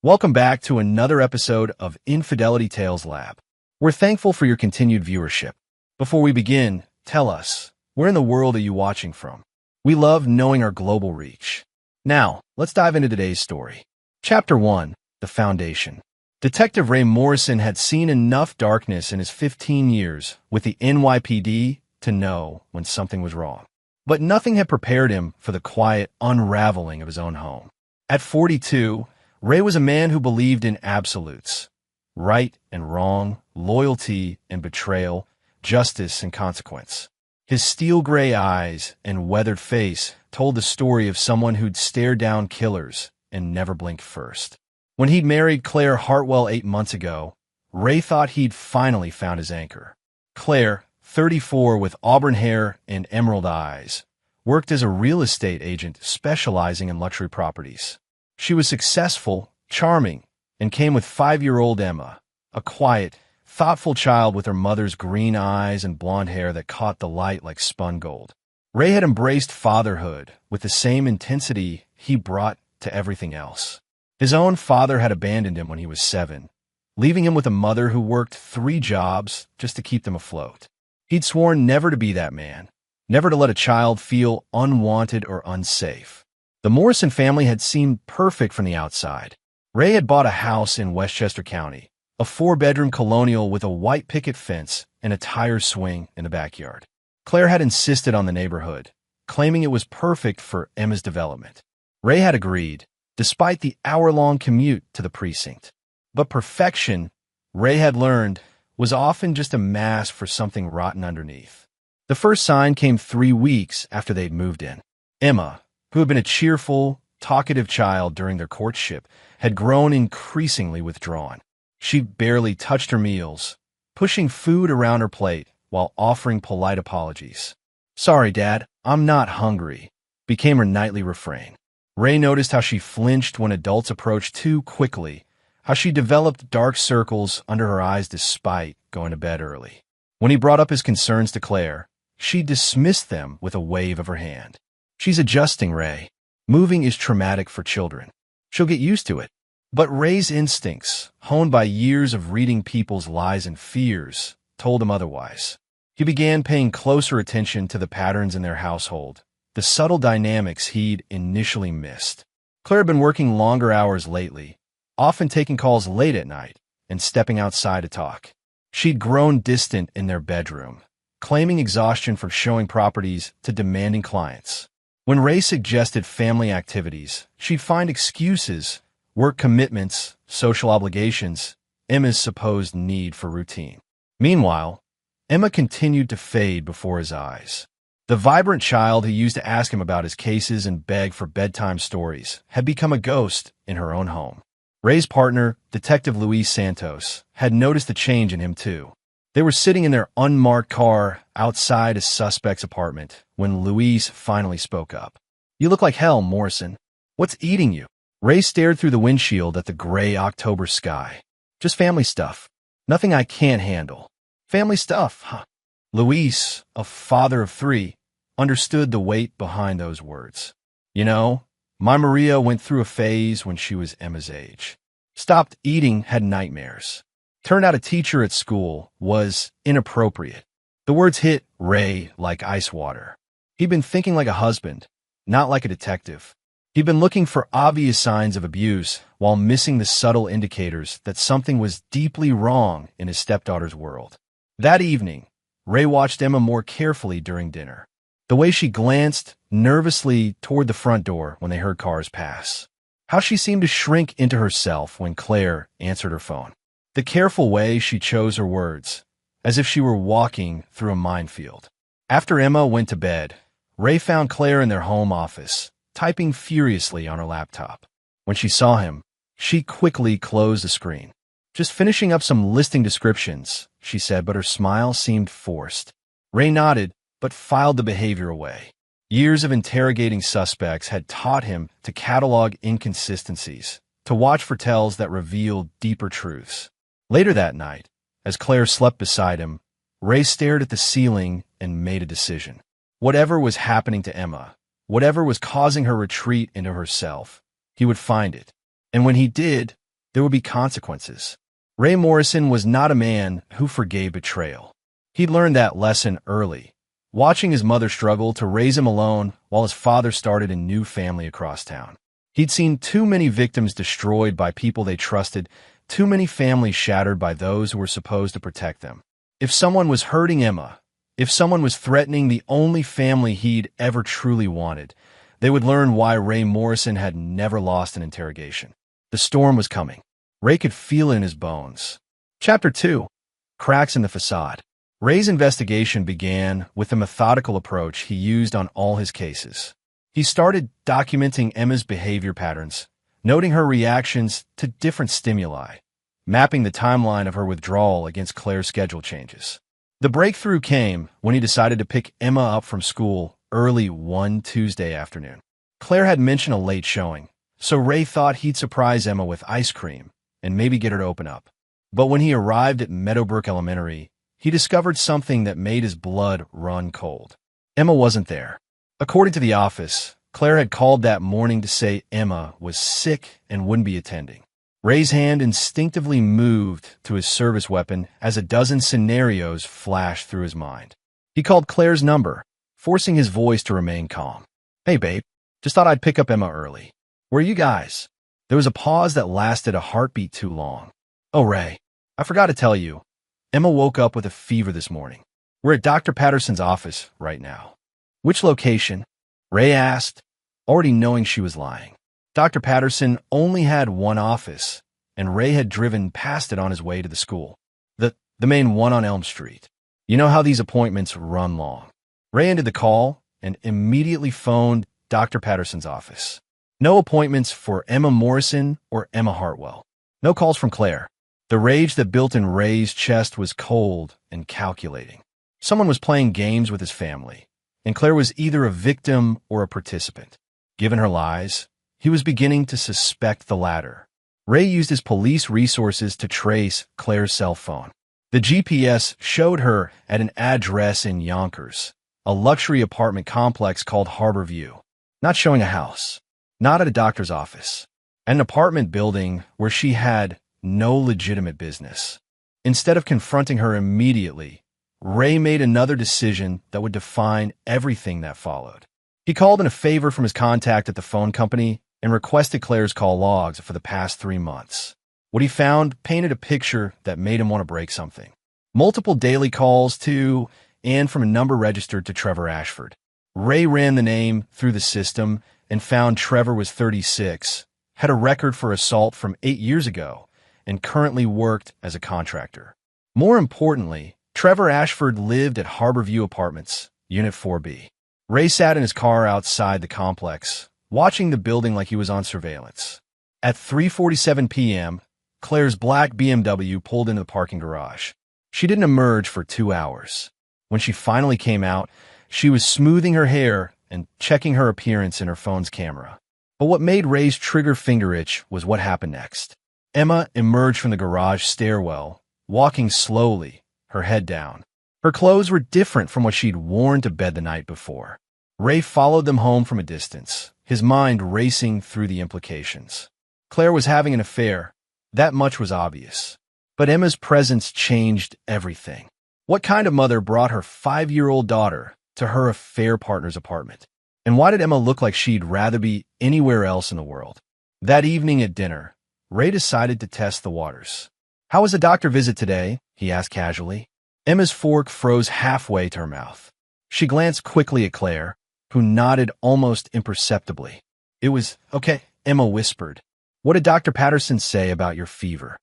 Welcome back to another episode of Infidelity Tales Lab. We're thankful for your continued viewership. Before we begin, tell us, where in the world are you watching from? We love knowing our global reach. Now, let's dive into today's story. Chapter 1, The Foundation. Detective Ray Morrison had seen enough darkness in his 15 years with the NYPD to know when something was wrong. But nothing had prepared him for the quiet unraveling of his own home. At 42, Ray was a man who believed in absolutes: right and wrong, loyalty and betrayal, justice and consequence. His steel-gray eyes and weathered face told the story of someone who'd stared down killers and never blinked first. When he'd married Claire Hartwell 8 months ago, Ray thought he'd finally found his anchor. Claire, 34 with auburn hair and emerald eyes, worked as a real estate agent specializing in luxury properties. She was successful, charming, and came with 5-year-old Emma, a quiet, thoughtful child with her mother's green eyes and blonde hair that caught the light like spun gold. Ray had embraced fatherhood with the same intensity he brought to everything else. His own father had abandoned him when he was 7, leaving him with a mother who worked 3 jobs just to keep them afloat. He'd sworn never to be that man, never to let a child feel unwanted or unsafe. The Morrison family had seemed perfect from the outside. Ray had bought a house in Westchester County, a 4-bedroom colonial with a white picket fence and a tire swing in the backyard. Claire had insisted on the neighborhood, claiming it was perfect for Emma's development. Ray had agreed, despite the hour-long commute to the precinct. But perfection, Ray had learned, was often just a mask for something rotten underneath. The first sign came 3 weeks after they'd moved in. Emma, who had been a cheerful, talkative child during their courtship, had grown increasingly withdrawn. She barely touched her meals, pushing food around her plate while offering polite apologies. "Sorry, Dad, I'm not hungry," became her nightly refrain. Ray noticed how she flinched when adults approached too quickly, how she developed dark circles under her eyes despite going to bed early. When he brought up his concerns to Claire, she dismissed them with a wave of her hand. "She's adjusting, Ray. Moving is traumatic for children. She'll get used to it." But Ray's instincts, honed by years of reading people's lies and fears, told him otherwise. He began paying closer attention to the patterns in their household, the subtle dynamics he'd initially missed. Claire had been working longer hours lately, often taking calls late at night and stepping outside to talk. She'd grown distant in their bedroom, claiming exhaustion from showing properties to demanding clients. When Ray suggested family activities, she'd find excuses: work commitments, social obligations, Emma's supposed need for routine. Meanwhile, Emma continued to fade before his eyes. The vibrant child who used to ask him about his cases and beg for bedtime stories had become a ghost in her own home. Ray's partner, Detective Luis Santos, had noticed a change in him too. They were sitting in their unmarked car outside a suspect's apartment when Luis finally spoke up. "You look like hell, Morrison. What's eating you?" Ray stared through the windshield at the gray October sky. "Just family stuff. Nothing I can't handle." "Family stuff, huh?" Luis, a father of 3, understood the weight behind those words. "You know, my Maria went through a phase when she was Emma's age. Stopped eating, had nightmares. Turned out a teacher at school was inappropriate." The words hit Ray like ice water. He'd been thinking like a husband, not like a detective. He'd been looking for obvious signs of abuse while missing the subtle indicators that something was deeply wrong in his stepdaughter's world. That evening, Ray watched Emma more carefully during dinner. The way she glanced nervously toward the front door when they heard cars pass. How she seemed to shrink into herself when Claire answered her phone. The careful way she chose her words, as if she were walking through a minefield. After Emma went to bed, Ray found Claire in their home office, typing furiously on her laptop. When she saw him, she quickly closed the screen. "Just finishing up some listing descriptions," she said, but her smile seemed forced. Ray nodded, but filed the behavior away. Years of interrogating suspects had taught him to catalog inconsistencies, to watch for tells that revealed deeper truths. Later that night, as Claire slept beside him, Ray stared at the ceiling and made a decision. Whatever was happening to Emma, whatever was causing her retreat into herself, he would find it. And when he did, there would be consequences. Ray Morrison was not a man who forgave betrayal. He'd learned that lesson early, watching his mother struggle to raise him alone while his father started a new family across town. He'd seen too many victims destroyed by people they trusted, too many families shattered by those who were supposed to protect them. If someone was hurting Emma, if someone was threatening the only family he'd ever truly wanted, they would learn why Ray Morrison had never lost an interrogation. The storm was coming. Ray could feel it in his bones. Chapter 2. Cracks in the Facade. Ray's investigation began with the methodical approach he used on all his cases. He started documenting Emma's behavior patterns, noting her reactions to different stimuli, mapping the timeline of her withdrawal against Claire's schedule changes. The breakthrough came when he decided to pick Emma up from school early one Tuesday afternoon. Claire had mentioned a late showing, so Ray thought he'd surprise Emma with ice cream and maybe get her to open up. But when he arrived at Meadowbrook Elementary, he discovered something that made his blood run cold. Emma wasn't there. According to the office, Claire had called that morning to say Emma was sick and wouldn't be attending. Ray's hand instinctively moved to his service weapon as a dozen scenarios flashed through his mind. He called Claire's number, forcing his voice to remain calm. "Hey, babe, just thought I'd pick up Emma early. Where are you guys?" There was a pause that lasted a heartbeat too long. "Oh, Ray, I forgot to tell you. Emma woke up with a fever this morning. We're at Dr. Patterson's office right now." "Which location?" Ray asked, already knowing she was lying. Dr. Patterson only had one office, and Ray had driven past it on his way to the school. The main one on Elm Street. You know how these appointments run long. Ray ended the call and immediately phoned Dr. Patterson's office. No appointments for Emma Morrison or Emma Hartwell. No calls from Claire. The rage that built in Ray's chest was cold and calculating. Someone was playing games with his family, and Claire was either a victim or a participant. Given her lies, he was beginning to suspect the latter. Ray used his police resources to trace Claire's cell phone. The GPS showed her at an address in Yonkers, a luxury apartment complex called Harbor View. Not showing a house, not at a doctor's office, an apartment building where she had no legitimate business. Instead of confronting her immediately, Ray made another decision that would define everything that followed. He called in a favor from his contact at the phone company and requested Claire's call logs for the past 3 months. What he found painted a picture that made him want to break something. Multiple daily calls to and from a number registered to Trevor Ashford. Ray ran the name through the system and found Trevor was 36, had a record for assault from 8 years ago, and currently worked as a contractor. More importantly, Trevor Ashford lived at Harbor View Apartments, Unit 4B. Ray sat in his car outside the complex, watching the building like he was on surveillance. At 3:47 p.m., Claire's black BMW pulled into the parking garage. She didn't emerge for 2 hours. When she finally came out, she was smoothing her hair and checking her appearance in her phone's camera. But what made Ray's trigger finger itch was what happened next. Emma emerged from the garage stairwell, walking slowly, her head down. Her clothes were different from what she'd worn to bed the night before. Ray followed them home from a distance, his mind racing through the implications. Claire was having an affair. That much was obvious. But Emma's presence changed everything. What kind of mother brought her 5-year-old daughter to her affair partner's apartment? And why did Emma look like she'd rather be anywhere else in the world? That evening at dinner, Ray decided to test the waters. "How was the doctor visit today?" he asked casually. Emma's fork froze halfway to her mouth. She glanced quickly at Claire, who nodded almost imperceptibly. "It was okay," Emma whispered. "What did Dr. Patterson say about your fever?"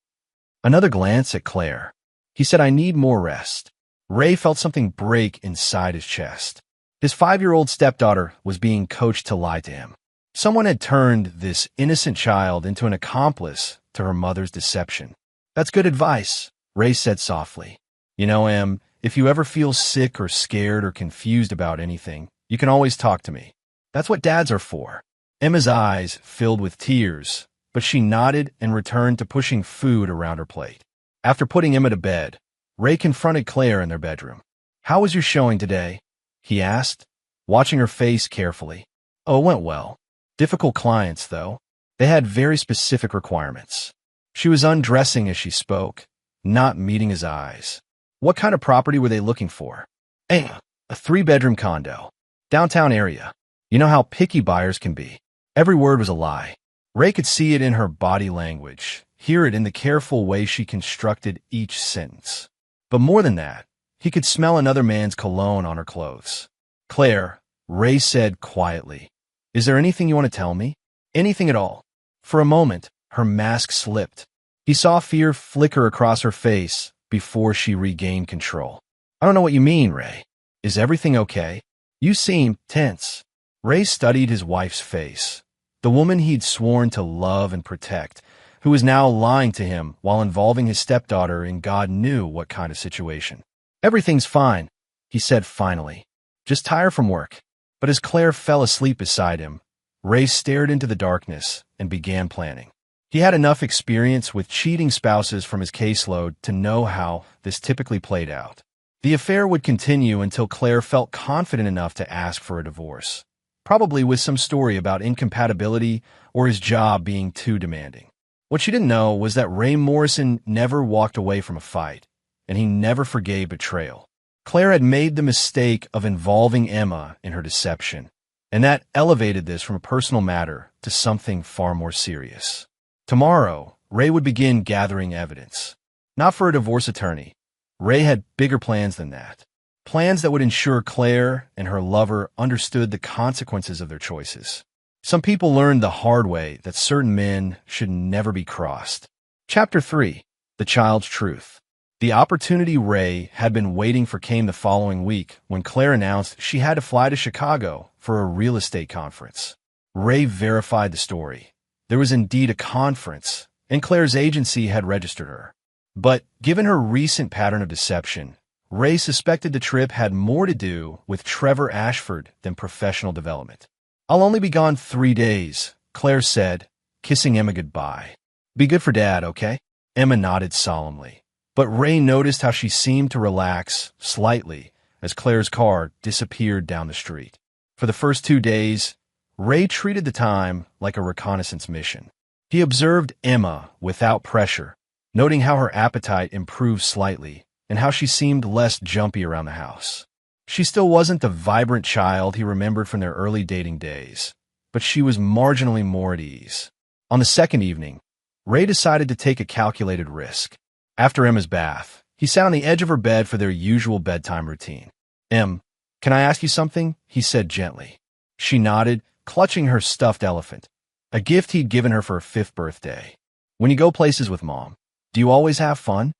Another glance at Claire. He said, "I need more rest." Ray felt something break inside his chest. His 5-year-old stepdaughter was being coached to lie to him. Someone had turned this innocent child into an accomplice to her mother's deception. "That's good advice," Ray said softly. "You know, Em, if you ever feel sick or scared or confused about anything, you can always talk to me. That's what dads are for." Emma's eyes filled with tears, but she nodded and returned to pushing food around her plate. After putting Emma to bed, Ray confronted Claire in their bedroom. "How was your showing today?" he asked, watching her face carefully. "Oh, it went well. Difficult clients, though. They had very specific requirements." She was undressing as she spoke, not meeting his eyes. What kind of property were they looking for? A 3-bedroom condo. Downtown area. You know how picky buyers can be. Every word was a lie. Ray could see it in her body language, hear it in the careful way she constructed each sentence. But more than that, he could smell another man's cologne on her clothes. Claire, Ray said quietly, is there anything you want to tell me? Anything at all? For a moment, her mask slipped. He saw fear flicker across her face before she regained control. I don't know what you mean, Ray. Is everything okay? You seem tense. Ray studied his wife's face, the woman he'd sworn to love and protect, who was now lying to him while involving his stepdaughter in God knew what kind of situation. Everything's fine, he said finally. Just tired from work. But as Claire fell asleep beside him, Ray stared into the darkness and began planning. He had enough experience with cheating spouses from his caseload to know how this typically played out. The affair would continue until Claire felt confident enough to ask for a divorce, probably with some story about incompatibility or his job being too demanding. What she didn't know was that Ray Morrison never walked away from a fight, and he never forgave betrayal. Claire had made the mistake of involving Emma in her deception, and that elevated this from a personal matter to something far more serious. Tomorrow, Ray would begin gathering evidence. Not for a divorce attorney. Ray had bigger plans than that. Plans that would ensure Claire and her lover understood the consequences of their choices. Some people learned the hard way that certain men should never be crossed. Chapter 3. The Child's Truth. The opportunity Ray had been waiting for came the following week when Claire announced she had to fly to Chicago for a real estate conference. Ray verified the story. There was indeed a conference, and Claire's agency had registered her. But given her recent pattern of deception, Ray suspected the trip had more to do with Trevor Ashford than professional development. I'll only be gone 3 days, Claire said, kissing Emma goodbye. Be good for Dad, okay? Emma nodded solemnly. But Ray noticed how she seemed to relax slightly as Claire's car disappeared down the street. For the first 2 days, Ray treated the time like a reconnaissance mission. He observed Emma without pressure, noting how her appetite improved slightly and how she seemed less jumpy around the house. She still wasn't the vibrant child he remembered from their early dating days, but she was marginally more at ease. On the second evening, Ray decided to take a calculated risk. After Emma's bath, he sat on the edge of her bed for their usual bedtime routine. Em, can I ask you something? He said gently. She nodded, clutching her stuffed elephant, a gift he'd given her for her 5th birthday. When you go places with Mom, do you always have fun?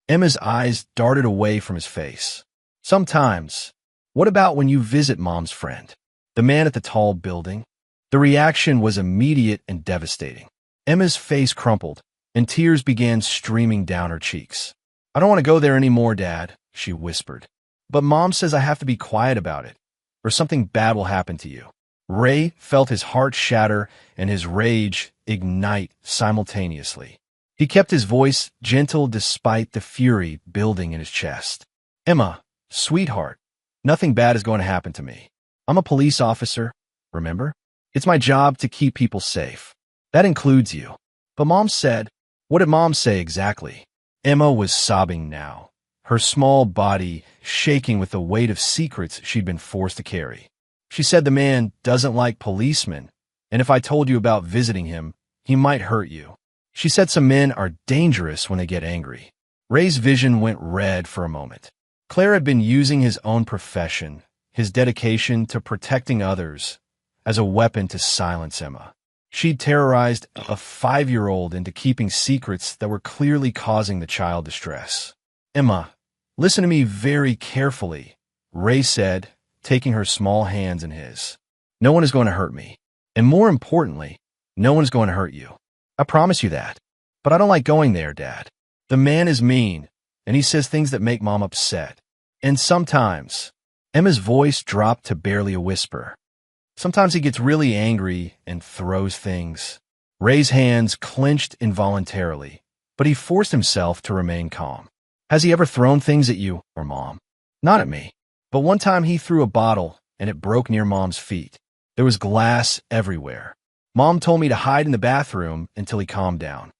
Emma's eyes darted away from his face. Sometimes. What about when you visit Mom's friend, the man at the tall building? The reaction was immediate and devastating. Emma's face crumpled, and tears began streaming down her cheeks. I don't want to go there anymore, Dad, she whispered. But Mom says I have to be quiet about it, or something bad will happen to you. Ray felt his heart shatter and his rage ignite simultaneously. He kept his voice gentle despite the fury building in his chest. Emma, sweetheart, nothing bad is going to happen to me. I'm a police officer, remember? It's my job to keep people safe. That includes you. But Mom said, what did Mom say exactly? Emma was sobbing now, her small body shaking with the weight of secrets she'd been forced to carry. She said the man doesn't like policemen, and if I told you about visiting him, he might hurt you. She said some men are dangerous when they get angry. Ray's vision went red for a moment. Claire had been using his own profession, his dedication to protecting others, as a weapon to silence Emma. She'd terrorized a 5-year-old into keeping secrets that were clearly causing the child distress. Emma, listen to me very carefully, Ray said, taking her small hands in his. No one is going to hurt me. And more importantly, no one is going to hurt you. I promise you that. But I don't like going there, Dad. The man is mean, and he says things that make Mom upset. And sometimes, Emma's voice dropped to barely a whisper. Sometimes he gets really angry and throws things. Ray's hands clenched involuntarily, but he forced himself to remain calm. Has he ever thrown things at you or Mom? Not at me. But one time he threw a bottle and it broke near Mom's feet. There was glass everywhere. Mom told me to hide in the bathroom until he calmed down.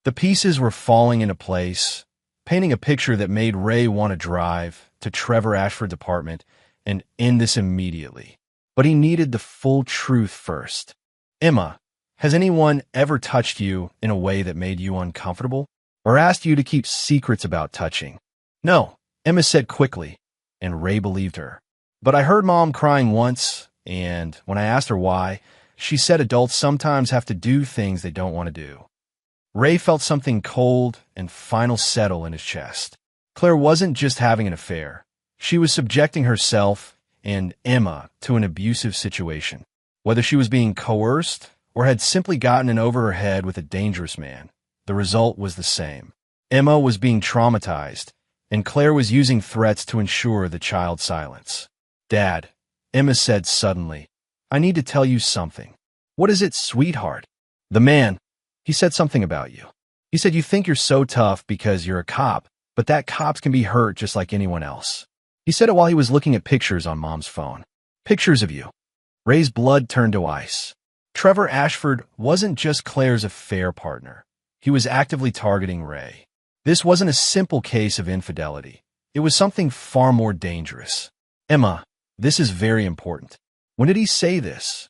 The pieces were falling into place, painting a picture that made Ray want to drive to Trevor Ashford's apartment and end this immediately. But he needed the full truth first. Emma, has anyone ever touched you in a way that made you uncomfortable? Or asked you to keep secrets about touching? No, Emma said quickly, and Ray believed her. But I heard Mom crying once, and when I asked her why, she said adults sometimes have to do things they don't want to do. Ray felt something cold and final settle in his chest. Claire wasn't just having an affair. She was subjecting herself and Emma to an abusive situation. Whether she was being coerced or had simply gotten in over her head with a dangerous man, the result was the same. Emma was being traumatized, and Claire was using threats to ensure the child's silence. Dad, Emma said suddenly, I need to tell you something. What is it, sweetheart? The man, he said something about you. He said you think you're so tough because you're a cop, but that cops can be hurt just like anyone else. He said it while he was looking at pictures on Mom's phone. Pictures of you. Ray's blood turned to ice. Trevor Ashford wasn't just Claire's affair partner. He was actively targeting Ray. This wasn't a simple case of infidelity. It was something far more dangerous. Emma, this is very important. When did he say this?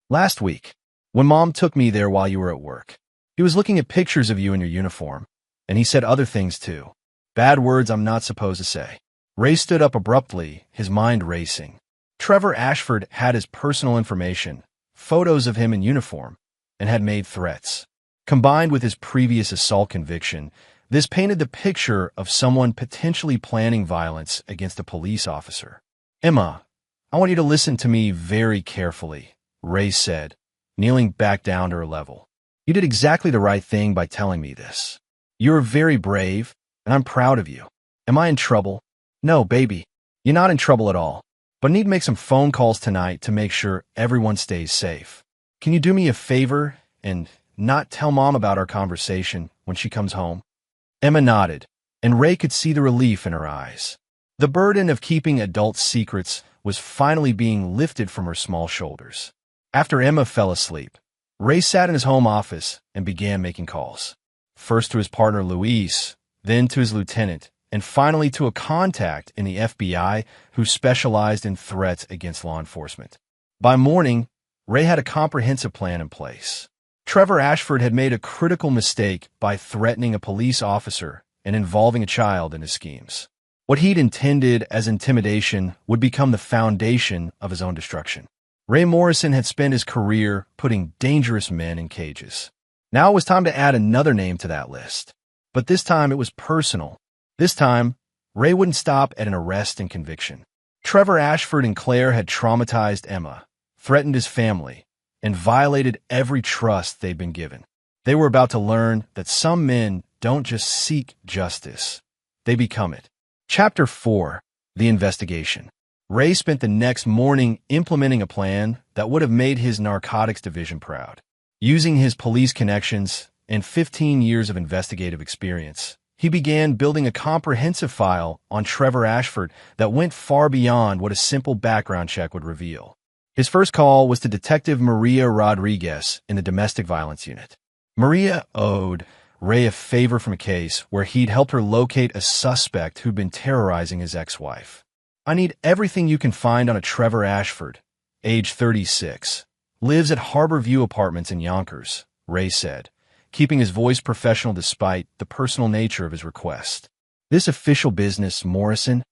Last week, when Mom took me there while you were at work. He was looking at pictures of you in your uniform, and he said other things too. Bad words I'm not supposed to say. Ray stood up abruptly, his mind racing. Trevor Ashford had his personal information, photos of him in uniform, and had made threats. Combined with his previous assault conviction, this painted the picture of someone potentially planning violence against a police officer. Emma, I want you to listen to me very carefully, Ray said, kneeling back down to her level. You did exactly the right thing by telling me this. You're very brave, and I'm proud of you. Am I in trouble? No, baby. You're not in trouble at all. But I need to make some phone calls tonight to make sure everyone stays safe. Can you do me a favor and not tell Mom about our conversation when she comes home? Emma nodded, and Ray could see the relief in her eyes. The burden of keeping adult secrets was finally being lifted from her small shoulders. After Emma fell asleep, Ray sat in his home office and began making calls. First to his partner Luis, then to his lieutenant, and finally to a contact in the FBI who specialized in threats against law enforcement. By morning, Ray had a comprehensive plan in place. Trevor Ashford had made a critical mistake by threatening a police officer and involving a child in his schemes. What he'd intended as intimidation would become the foundation of his own destruction. Ray Morrison had spent his career putting dangerous men in cages. Now it was time to add another name to that list. But this time it was personal. This time, Ray wouldn't stop at an arrest and conviction. Trevor Ashford and Claire had traumatized Emma, threatened his family, and violated every trust they'd been given. They were about to learn that some men don't just seek justice, they become it. Chapter 4, The Investigation. Ray spent the next morning implementing a plan that would have made his narcotics division proud. Using his police connections and 15 years of investigative experience, he began building a comprehensive file on Trevor Ashford that went far beyond what a simple background check would reveal. His first call was to Detective Maria Rodriguez in the Domestic Violence Unit. Maria owed Ray a favor from a case where he'd helped her locate a suspect who'd been terrorizing his ex-wife. I need everything you can find on a Trevor Ashford, age 36, lives at Harbor View Apartments in Yonkers, Ray said, keeping his voice professional despite the personal nature of his request. This official business, Morrison?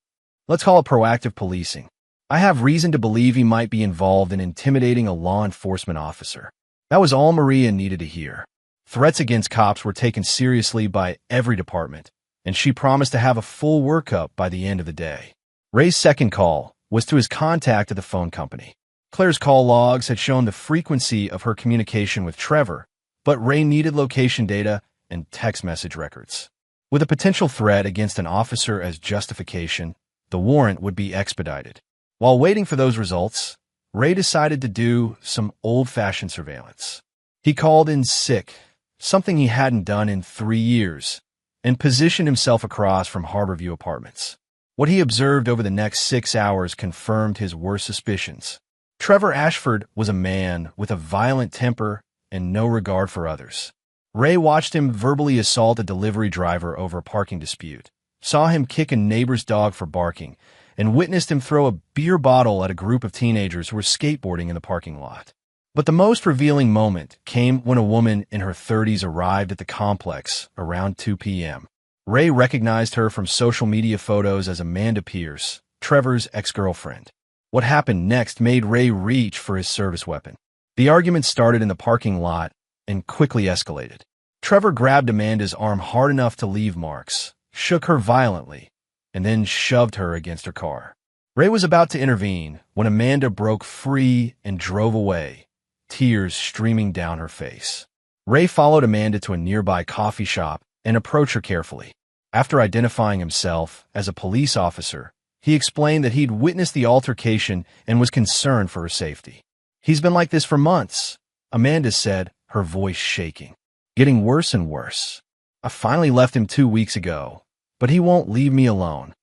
Let's call it proactive policing. I have reason to believe he might be involved in intimidating a law enforcement officer. That was all Maria needed to hear. Threats against cops were taken seriously by every department, and she promised to have a full workup by the end of the day. Ray's second call was to his contact at the phone company. Claire's call logs had shown the frequency of her communication with Trevor, but Ray needed location data and text message records. With a potential threat against an officer as justification, the warrant would be expedited. While waiting for those results, Ray decided to do some old-fashioned surveillance. He called in sick, something he hadn't done in 3 years, and positioned himself across from Harborview Apartments. What he observed over the next 6 hours confirmed his worst suspicions. Trevor Ashford was a man with a violent temper and no regard for others. Ray watched him verbally assault a delivery driver over a parking dispute, saw him kick a neighbor's dog for barking, and witnessed him throw a beer bottle at a group of teenagers who were skateboarding in the parking lot. But the most revealing moment came when a woman in her 30s arrived at the complex around 2 p.m. Ray recognized her from social media photos as Amanda Pierce, Trevor's ex-girlfriend. What happened next made Ray reach for his service weapon. The argument started in the parking lot and quickly escalated. Trevor grabbed Amanda's arm hard enough to leave marks, shook her violently, and then shoved her against her car. Ray was about to intervene when Amanda broke free and drove away, tears streaming down her face. Ray followed Amanda to a nearby coffee shop and approached her carefully. After identifying himself as a police officer, he explained that he'd witnessed the altercation and was concerned for her safety. "He's been like this for months," Amanda said, her voice shaking. "Getting worse and worse. I finally left him 2 weeks ago, but he won't leave me alone."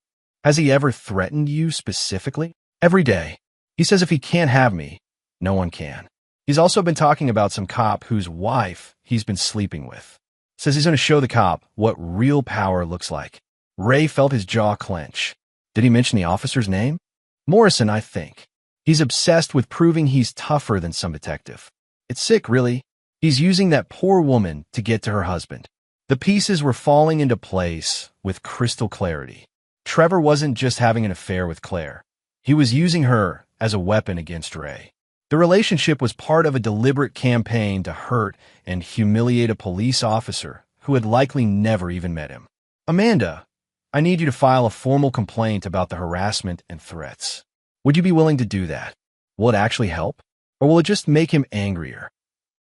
"Has he ever threatened you specifically?" "Every day. He says if he can't have me, no one can. He's also been talking about some cop whose wife he's been sleeping with. Says he's going to show the cop what real power looks like." Ray felt his jaw clench. Did he mention the officer's name? "Morrison, I think. He's obsessed with proving he's tougher than some detective. It's sick, really. He's using that poor woman to get to her husband." The pieces were falling into place with crystal clarity. Trevor wasn't just having an affair with Claire. He was using her as a weapon against Ray. The relationship was part of a deliberate campaign to hurt and humiliate a police officer who had likely never even met him. "Amanda, I need you to file a formal complaint about the harassment and threats. Would you be willing to do that? Will it actually help? Or will it just make him angrier?"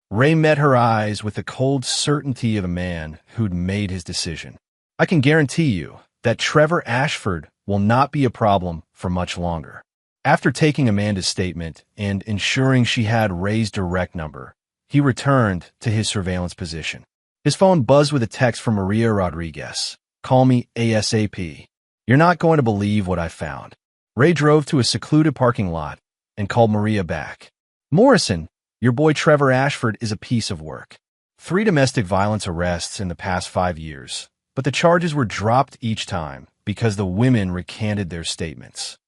Ray met her eyes with the cold certainty of a man who'd made his decision. "I can guarantee you that Trevor Ashford will not be a problem for much longer." After taking Amanda's statement and ensuring she had Ray's direct number, he returned to his surveillance position. His phone buzzed with a text from Maria Rodriguez. "Call me ASAP. You're not going to believe what I found." Ray drove to a secluded parking lot and called Maria back. "Morrison, your boy Trevor Ashford is a piece of work. 3 domestic violence arrests in the past 5 years, but the charges were dropped each time because the women recanted their statements.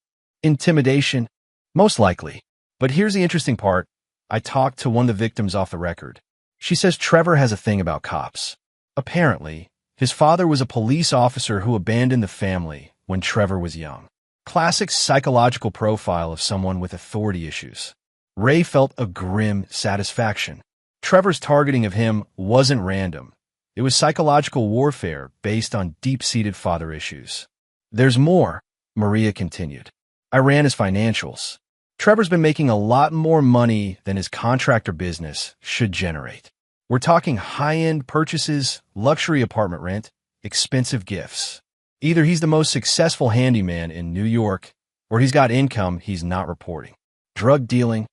Intimidation? Most likely. But here's the interesting part. I talked to one of the victims off the record. She says Trevor has a thing about cops. Apparently, his father was a police officer who abandoned the family when Trevor was young. Classic psychological profile of someone with authority issues." Ray felt a grim satisfaction. Trevor's targeting of him wasn't random. It was psychological warfare based on deep-seated father issues. "There's more," Maria continued. "I ran his financials. Trevor's been making a lot more money than his contractor business should generate. We're talking high-end purchases, luxury apartment rent, expensive gifts. Either he's the most successful handyman in New York, or he's got income he's not reporting. Drug dealing?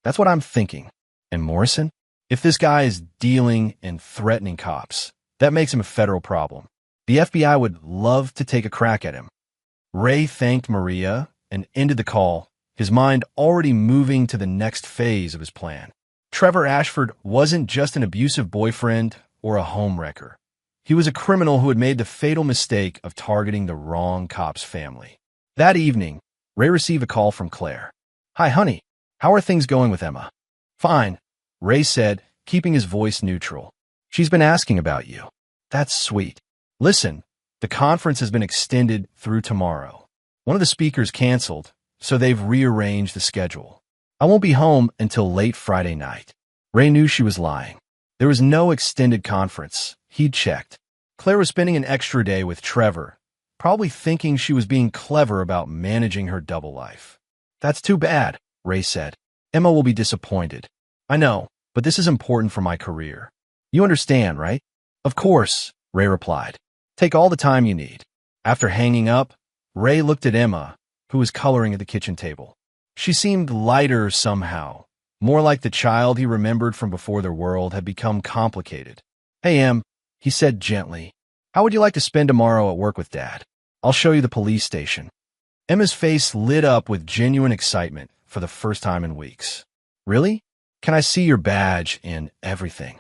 That's what I'm thinking. And Morrison? If this guy is dealing and threatening cops, that makes him a federal problem. The FBI would love to take a crack at him." Ray thanked Maria and ended the call, his mind already moving to the next phase of his plan. Trevor Ashford wasn't just an abusive boyfriend or a homewrecker. He was a criminal who had made the fatal mistake of targeting the wrong cop's family. That evening, Ray received a call from Claire. "Hi, honey. How are things going with Emma?" "Fine," Ray said, keeping his voice neutral. "She's been asking about you." "That's sweet. Listen, the conference has been extended through tomorrow. One of the speakers canceled, so they've rearranged the schedule. I won't be home until late Friday night." Ray knew she was lying. There was no extended conference. He'd checked. Claire was spending an extra day with Trevor, probably thinking she was being clever about managing her double life. "That's too bad," Ray said. "Emma will be disappointed." "I know, but this is important for my career. You understand, right?" "Of course," Ray replied. "Take all the time you need." After hanging up, Ray looked at Emma, who was coloring at the kitchen table. She seemed lighter somehow, more like the child he remembered from before their world had become complicated. "Hey, Em," he said gently. "How would you like to spend tomorrow at work with Dad? I'll show you the police station." Emma's face lit up with genuine excitement for the first time in weeks. "Really? Can I see your badge and everything?"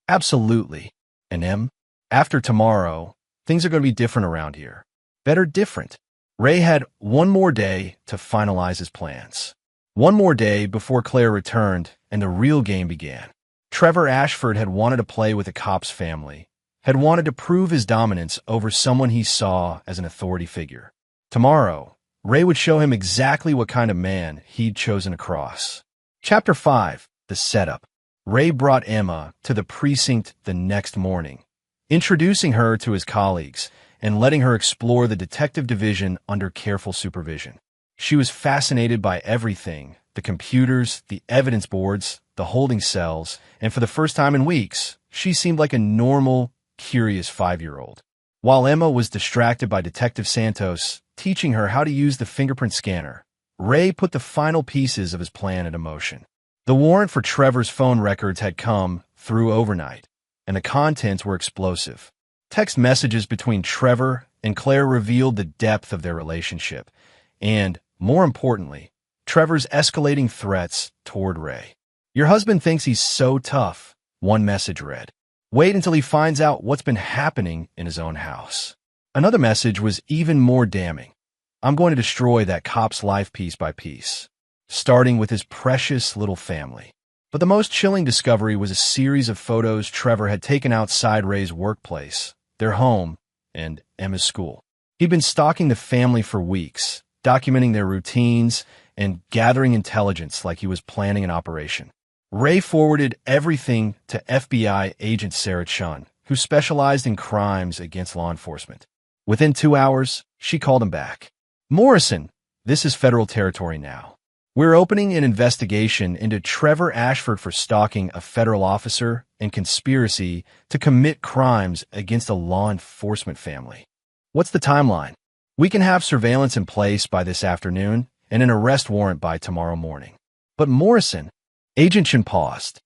"Absolutely." And Em, after tomorrow, things are going to be different around here. Better different. Ray had one more day to finalize his plans. One more day before Claire returned and the real game began. Trevor Ashford had wanted to play with the cop's family, had wanted to prove his dominance over someone he saw as an authority figure. Tomorrow, Ray would show him exactly what kind of man he'd chosen to cross. Chapter 5. The Setup. Ray brought Emma to the precinct the next morning, introducing her to his colleagues and letting her explore the detective division under careful supervision. She was fascinated by everything: the computers, the evidence boards, the holding cells, and for the first time in weeks, she seemed like a normal, curious 5-year-old. While Emma was distracted by Detective Santos teaching her how to use the fingerprint scanner, Ray put the final pieces of his plan into motion. The warrant for Trevor's phone records had come through overnight, and the contents were explosive. Text messages between Trevor and Claire revealed the depth of their relationship, and, more importantly, Trevor's escalating threats toward Ray. "Your husband thinks he's so tough," one message read. "Wait until he finds out what's been happening in his own house." Another message was even more damning. "I'm going to destroy that cop's life piece by piece, starting with his precious little family." But the most chilling discovery was a series of photos Trevor had taken outside Ray's workplace, their home, and Emma's school. He'd been stalking the family for weeks, documenting their routines and gathering intelligence like he was planning an operation. Ray forwarded everything to FBI agent Sarah Chun, who specialized in crimes against law enforcement. Within 2 hours, she called him back. "Morrison, this is federal territory now. We're opening an investigation into Trevor Ashford for stalking a federal officer and conspiracy to commit crimes against a law enforcement family. What's the timeline? We can have surveillance in place by this afternoon and an arrest warrant by tomorrow morning." "But Morrison," Agent Chin paused,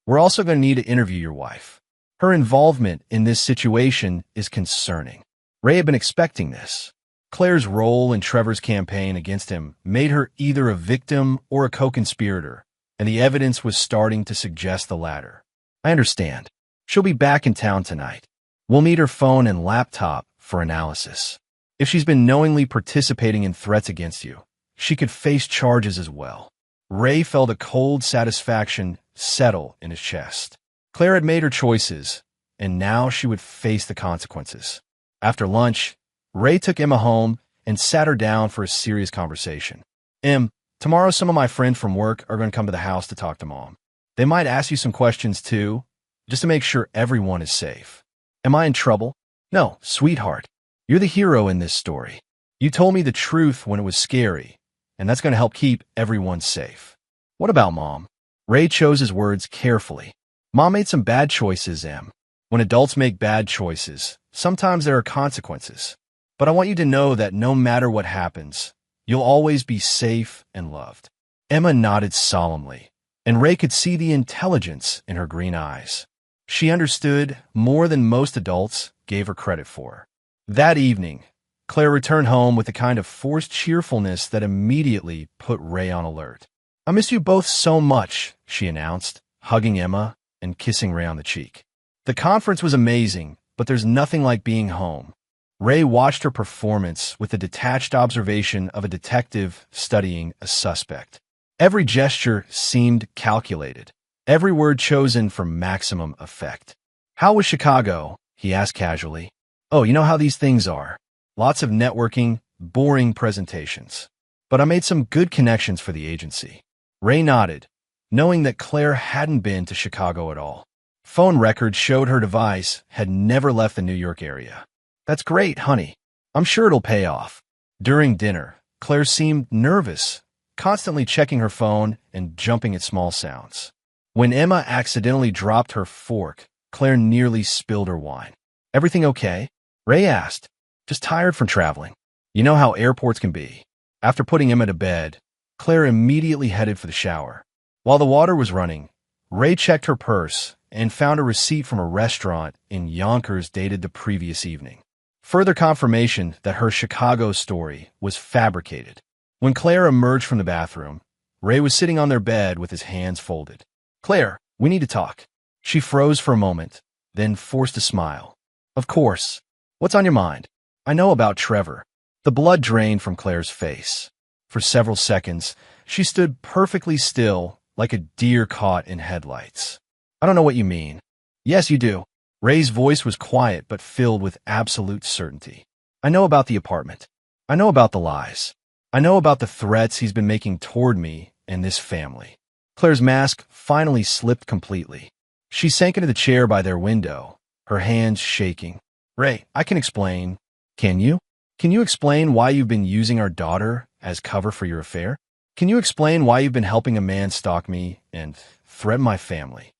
"we're also going to need to interview your wife. Her involvement in this situation is concerning." Ray had been expecting this. Claire's role in Trevor's campaign against him made her either a victim or a co-conspirator, and the evidence was starting to suggest the latter. "I understand. She'll be back in town tonight. We'll need her phone and laptop for analysis. If she's been knowingly participating in threats against you, she could face charges as well." Ray felt a cold satisfaction settle in his chest. Claire had made her choices, and now she would face the consequences. After lunch, Ray took Emma home and sat her down for a serious conversation. "Em, tomorrow some of my friends from work are going to come to the house to talk to Mom. They might ask you some questions too, just to make sure everyone is safe." "Am I in trouble?" "No, sweetheart. You're the hero in this story. You told me the truth when it was scary, and that's going to help keep everyone safe." "What about Mom?" Ray chose his words carefully. "Mom made some bad choices, Em. When adults make bad choices, sometimes there are consequences. But I want you to know that no matter what happens, you'll always be safe and loved." Emma nodded solemnly, and Ray could see the intelligence in her green eyes. She understood more than most adults gave her credit for. That evening, Claire returned home with a kind of forced cheerfulness that immediately put Ray on alert. "I miss you both so much," she announced, hugging Emma and kissing Ray on the cheek. "The conference was amazing, but there's nothing like being home." Ray watched her performance with the detached observation of a detective studying a suspect. Every gesture seemed calculated, every word chosen for maximum effect. "How was Chicago?" he asked casually. "Oh, you know how these things are. Lots of networking, boring presentations. But I made some good connections for the agency." Ray nodded, knowing that Claire hadn't been to Chicago at all. Phone records showed her device had never left the New York area. "That's great, honey. I'm sure it'll pay off." During dinner, Claire seemed nervous, constantly checking her phone and jumping at small sounds. When Emma accidentally dropped her fork, Claire nearly spilled her wine. "Everything okay?" Ray asked. "Just tired from traveling. You know how airports can be." After putting Emma to bed, Claire immediately headed for the shower. While the water was running, Ray checked her purse and found a receipt from a restaurant in Yonkers dated the previous evening. Further confirmation that her Chicago story was fabricated. When Claire emerged from the bathroom, Ray was sitting on their bed with his hands folded. "Claire, we need to talk." She froze for a moment, then forced a smile. Of course. What's on your mind? I know about Trevor. The blood drained from Claire's face. For several seconds, she stood perfectly still, like a deer caught in headlights. I don't know what you mean. Yes, you do. Ray's voice was quiet but filled with absolute certainty. I know about the apartment. I know about the lies. I know about the threats he's been making toward me and this family. Claire's mask finally slipped completely. She sank into the chair by their window, her hands shaking. Ray, I can explain. Can you? Can you explain why you've been using our daughter as cover for your affair? Can you explain why you've been helping a man stalk me and threaten my family?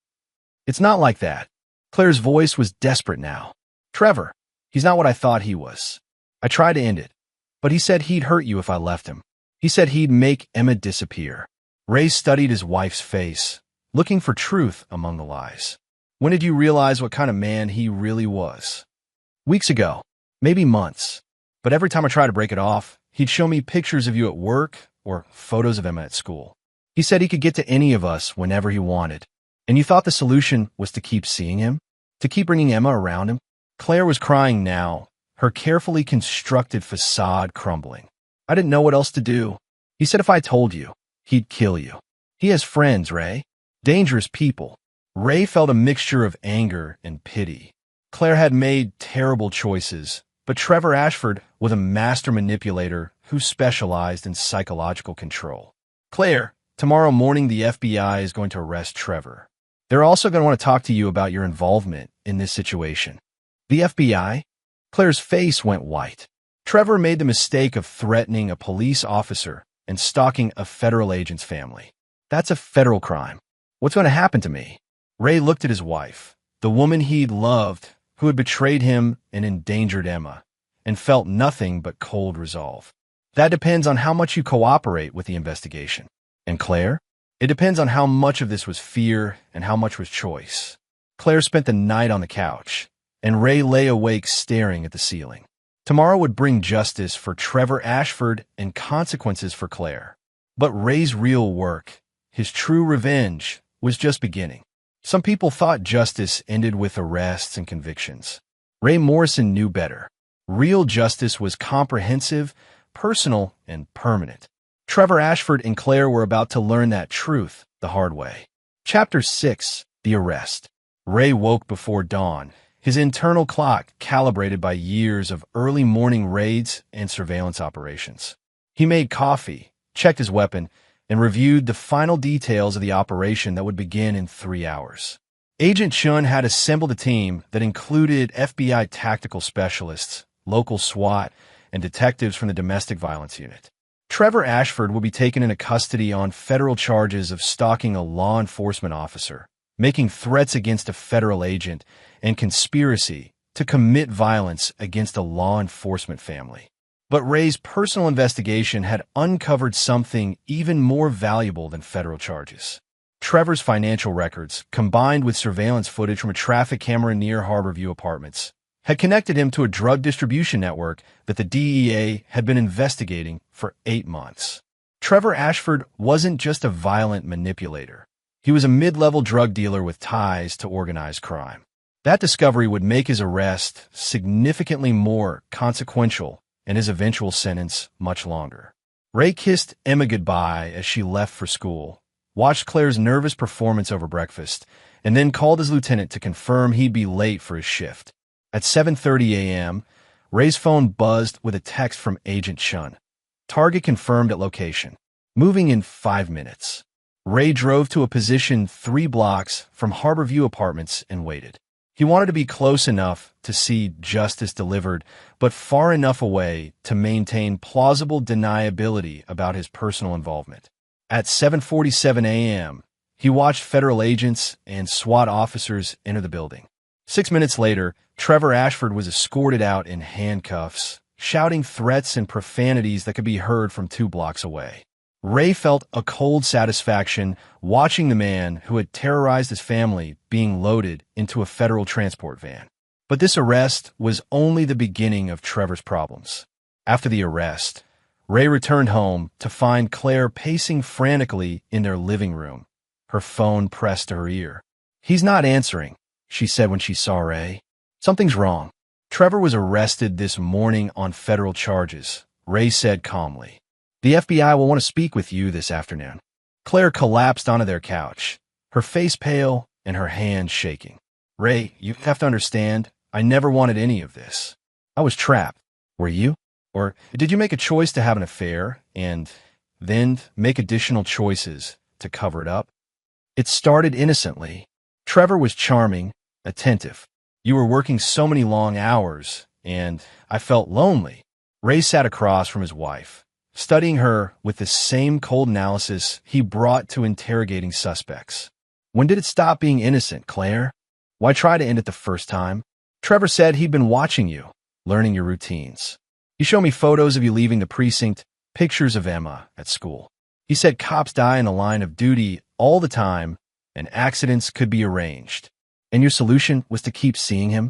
It's not like that. Claire's voice was desperate now. Trevor, he's not what I thought he was. I tried to end it, but he said he'd hurt you if I left him. He said he'd make Emma disappear. Ray studied his wife's face, looking for truth among the lies. When did you realize what kind of man he really was? Weeks ago, maybe months. But every time I tried to break it off, he'd show me pictures of you at work or photos of Emma at school. He said he could get to any of us whenever he wanted. And you thought the solution was to keep seeing him? To keep bringing Emma around him? Claire was crying now, her carefully constructed facade crumbling. I didn't know what else to do. He said if I told you, he'd kill you. He has friends, Ray. Dangerous people. Ray felt a mixture of anger and pity. Claire had made terrible choices, but Trevor Ashford was a master manipulator who specialized in psychological control. Claire, tomorrow morning the FBI is going to arrest Trevor. They're also going to want to talk to you about your involvement in this situation. The FBI? Claire's face went white. Trevor made the mistake of threatening a police officer and stalking a federal agent's family. That's a federal crime. What's going to happen to me? Ray looked at his wife, the woman he'd loved, who had betrayed him and endangered Emma, and felt nothing but cold resolve. That depends on how much you cooperate with the investigation. And Claire? It depends on how much of this was fear and how much was choice. Claire spent the night on the couch, and Ray lay awake staring at the ceiling. Tomorrow would bring justice for Trevor Ashford and consequences for Claire. But Ray's real work, his true revenge, was just beginning. Some people thought justice ended with arrests and convictions. Ray Morrison knew better. Real justice was comprehensive, personal, and permanent. Trevor Ashford and Claire were about to learn that truth the hard way. Chapter 6. The Arrest. Ray woke before dawn, his internal clock calibrated by years of early morning raids and surveillance operations. He made coffee, checked his weapon, and reviewed the final details of the operation that would begin in 3 hours. Agent Chun had assembled a team that included FBI tactical specialists, local SWAT, and detectives from the Domestic Violence Unit. Trevor Ashford will be taken into custody on federal charges of stalking a law enforcement officer, making threats against a federal agent, and conspiracy to commit violence against a law enforcement family. But Ray's personal investigation had uncovered something even more valuable than federal charges. Trevor's financial records, combined with surveillance footage from a traffic camera near Harborview Apartments, had connected him to a drug distribution network that the DEA had been investigating for 8 months. Trevor Ashford wasn't just a violent manipulator. He was a mid-level drug dealer with ties to organized crime. That discovery would make his arrest significantly more consequential and his eventual sentence much longer. Ray kissed Emma goodbye as she left for school, watched Claire's nervous performance over breakfast, and then called his lieutenant to confirm he'd be late for his shift. At 7:30 a.m., Ray's phone buzzed with a text from Agent Chun. Target confirmed at location. Moving in 5 minutes. Ray drove to a position 3 blocks from Harborview Apartments and waited. He wanted to be close enough to see justice delivered, but far enough away to maintain plausible deniability about his personal involvement. At 7:47 a.m., he watched federal agents and SWAT officers enter the building. 6 minutes later, Trevor Ashford was escorted out in handcuffs, shouting threats and profanities that could be heard from 2 blocks away. Ray felt a cold satisfaction watching the man who had terrorized his family being loaded into a federal transport van. But this arrest was only the beginning of Trevor's problems. After the arrest, Ray returned home to find Claire pacing frantically in their living room, her phone pressed to her ear. He's not answering, she said when she saw Ray. Something's wrong. Trevor was arrested this morning on federal charges, Ray said calmly. The FBI will want to speak with you this afternoon. Claire collapsed onto their couch, her face pale and her hands shaking. Ray, you have to understand, I never wanted any of this. I was trapped. Were you? Or did you make a choice to have an affair and then make additional choices to cover it up? It started innocently. Trevor was charming, attentive. You were working so many long hours, and I felt lonely. Ray sat across from his wife, studying her with the same cold analysis he brought to interrogating suspects. When did it stop being innocent, Claire? Why try to end it the first time? Trevor said he'd been watching you, learning your routines. He showed me photos of you leaving the precinct, pictures of Emma at school. He said cops die in the line of duty all the time, and accidents could be arranged. And your solution was to keep seeing him?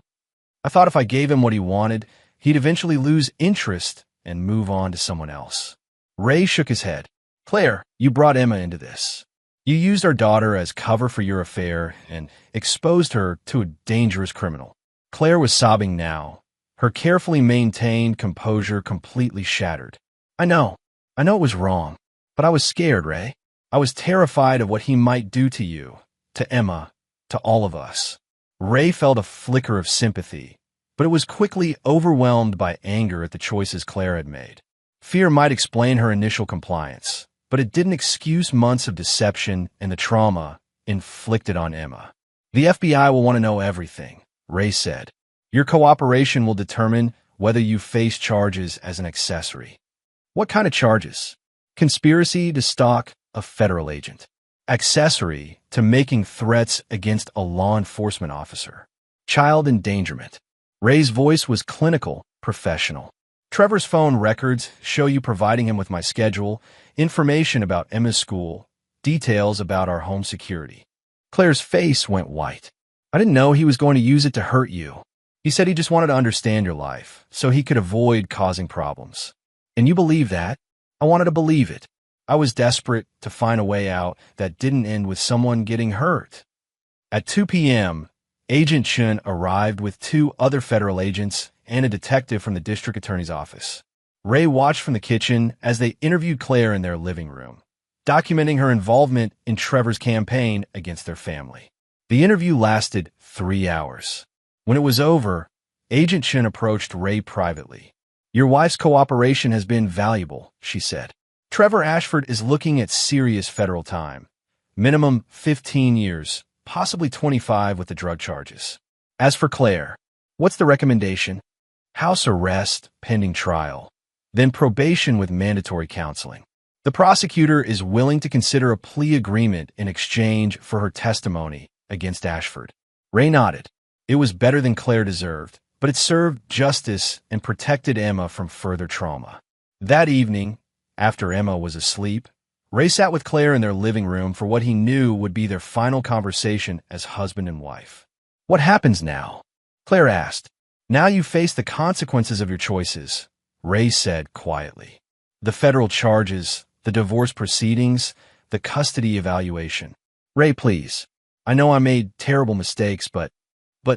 I thought if I gave him what he wanted, he'd eventually lose interest and move on to someone else. Ray shook his head. Claire, you brought Emma into this. You used our daughter as cover for your affair and exposed her to a dangerous criminal. Claire was sobbing now, her carefully maintained composure completely shattered. I know it was wrong, but I was scared, Ray. I was terrified of what he might do to you, to Emma, to all of us. Ray felt a flicker of sympathy, but it was quickly overwhelmed by anger at the choices Claire had made. Fear might explain her initial compliance, but it didn't excuse months of deception and the trauma inflicted on Emma. The FBI will want to know everything, Ray said. Your cooperation will determine whether you face charges as an accessory. What kind of charges? Conspiracy to stalk a federal agent. Accessory to making threats against a law enforcement officer. Child endangerment. Ray's voice was clinical, professional. Trevor's phone records show you providing him with my schedule, information about Emma's school, details about our home security. Claire's face went white. I didn't know he was going to use it to hurt you. He said he just wanted to understand your life, so he could avoid causing problems. And you believe that? I wanted to believe it. I was desperate to find a way out that didn't end with someone getting hurt. At 2 p.m., Agent Chun arrived with 2 other federal agents and a detective from the district attorney's office. Ray watched from the kitchen as they interviewed Claire in their living room, documenting her involvement in Trevor's campaign against their family. The interview lasted 3 hours. When it was over, Agent Chun approached Ray privately. Your wife's cooperation has been valuable, she said. Trevor Ashford is looking at serious federal time. Minimum 15 years, possibly 25 with the drug charges. As for Claire, what's the recommendation? House arrest, pending trial. Then probation with mandatory counseling. The prosecutor is willing to consider a plea agreement in exchange for her testimony against Ashford. Ray nodded. It was better than Claire deserved, but it served justice and protected Emma from further trauma. That evening, after Emma was asleep, Ray sat with Claire in their living room for what he knew would be their final conversation as husband and wife. What happens now? Claire asked. Now you face the consequences of your choices, Ray said quietly. The federal charges, the divorce proceedings, the custody evaluation. Ray, please. I know I made terrible mistakes, but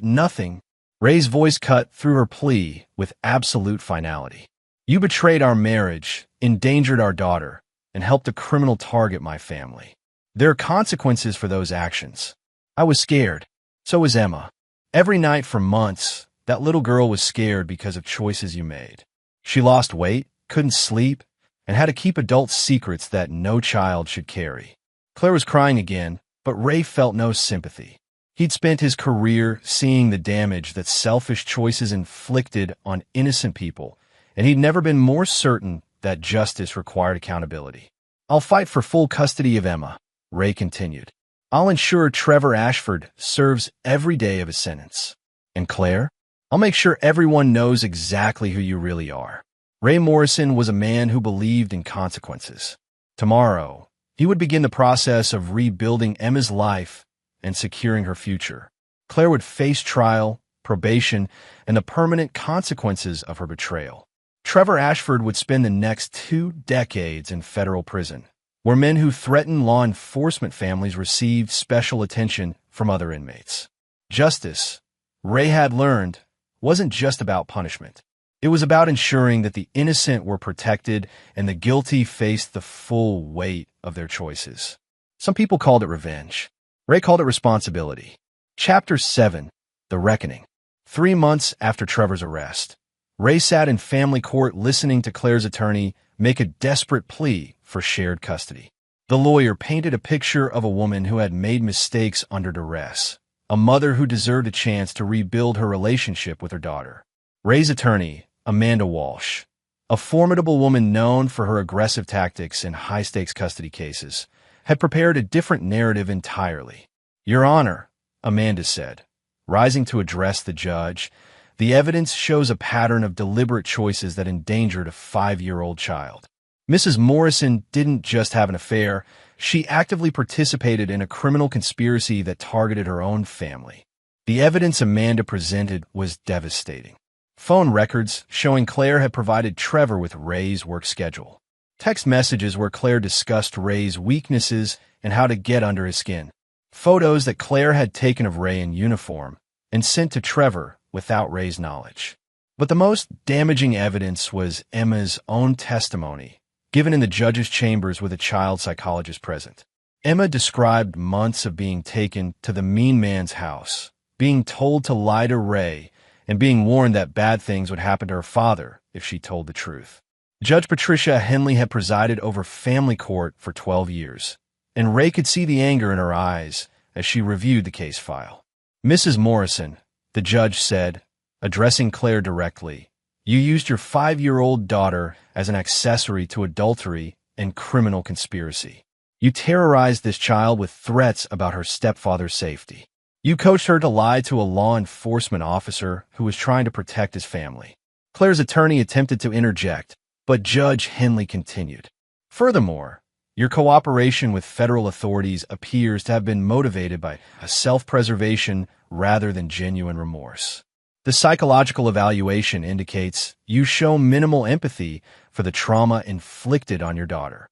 nothing. Ray's voice cut through her plea with absolute finality. You betrayed our marriage, endangered our daughter, and helped a criminal target my family. There are consequences for those actions. I was scared. So was Emma. Every night for months, that little girl was scared because of choices you made. She lost weight, couldn't sleep, and had to keep adult secrets that no child should carry. Claire was crying again, but Ray felt no sympathy. He'd spent his career seeing the damage that selfish choices inflicted on innocent people, and he'd never been more certain that justice required accountability. I'll fight for full custody of Emma, Ray continued. I'll ensure Trevor Ashford serves every day of his sentence. And Claire? I'll make sure everyone knows exactly who you really are. Ray Morrison was a man who believed in consequences. Tomorrow, he would begin the process of rebuilding Emma's life and securing her future. Claire would face trial, probation, and the permanent consequences of her betrayal. Trevor Ashford would spend the next 2 decades in federal prison, where men who threatened law enforcement families received special attention from other inmates. Justice, Ray had learned, wasn't just about punishment. It was about ensuring that the innocent were protected and the guilty faced the full weight of their choices. Some people called it revenge. Ray called it responsibility. Chapter 7, The Reckoning. 3 months after Trevor's arrest, Ray sat in family court listening to Claire's attorney make a desperate plea for shared custody. The lawyer painted a picture of a woman who had made mistakes under duress, a mother who deserved a chance to rebuild her relationship with her daughter. Ray's attorney, Amanda Walsh, a formidable woman known for her aggressive tactics in high-stakes custody cases, had prepared a different narrative entirely. "Your Honor," Amanda said, rising to address the judge, "the evidence shows a pattern of deliberate choices that endangered a 5-year-old child. Mrs. Morrison didn't just have an affair, she actively participated in a criminal conspiracy that targeted her own family." The evidence Amanda presented was devastating. Phone records showing Claire had provided Trevor with Ray's work schedule. Text messages where Claire discussed Ray's weaknesses and how to get under his skin. Photos that Claire had taken of Ray in uniform and sent to Trevor without Ray's knowledge. But the most damaging evidence was Emma's own testimony, given in the judge's chambers with a child psychologist present. Emma described months of being taken to the mean man's house, being told to lie to Ray, and being warned that bad things would happen to her father if she told the truth. Judge Patricia Henley had presided over family court for 12 years, and Ray could see the anger in her eyes as she reviewed the case file. "Mrs. Morrison," the judge said, addressing Claire directly, "you used your 5-year-old daughter as an accessory to adultery and criminal conspiracy. You terrorized this child with threats about her stepfather's safety. You coached her to lie to a law enforcement officer who was trying to protect his family." Claire's attorney attempted to interject, but Judge Henley continued. "Furthermore, your cooperation with federal authorities appears to have been motivated by a self-preservation rather than genuine remorse. The psychological evaluation indicates you show minimal empathy for the trauma inflicted on your daughter."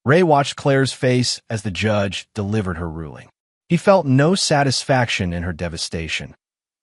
Ray watched Claire's face as the judge delivered her ruling. He felt no satisfaction in her devastation,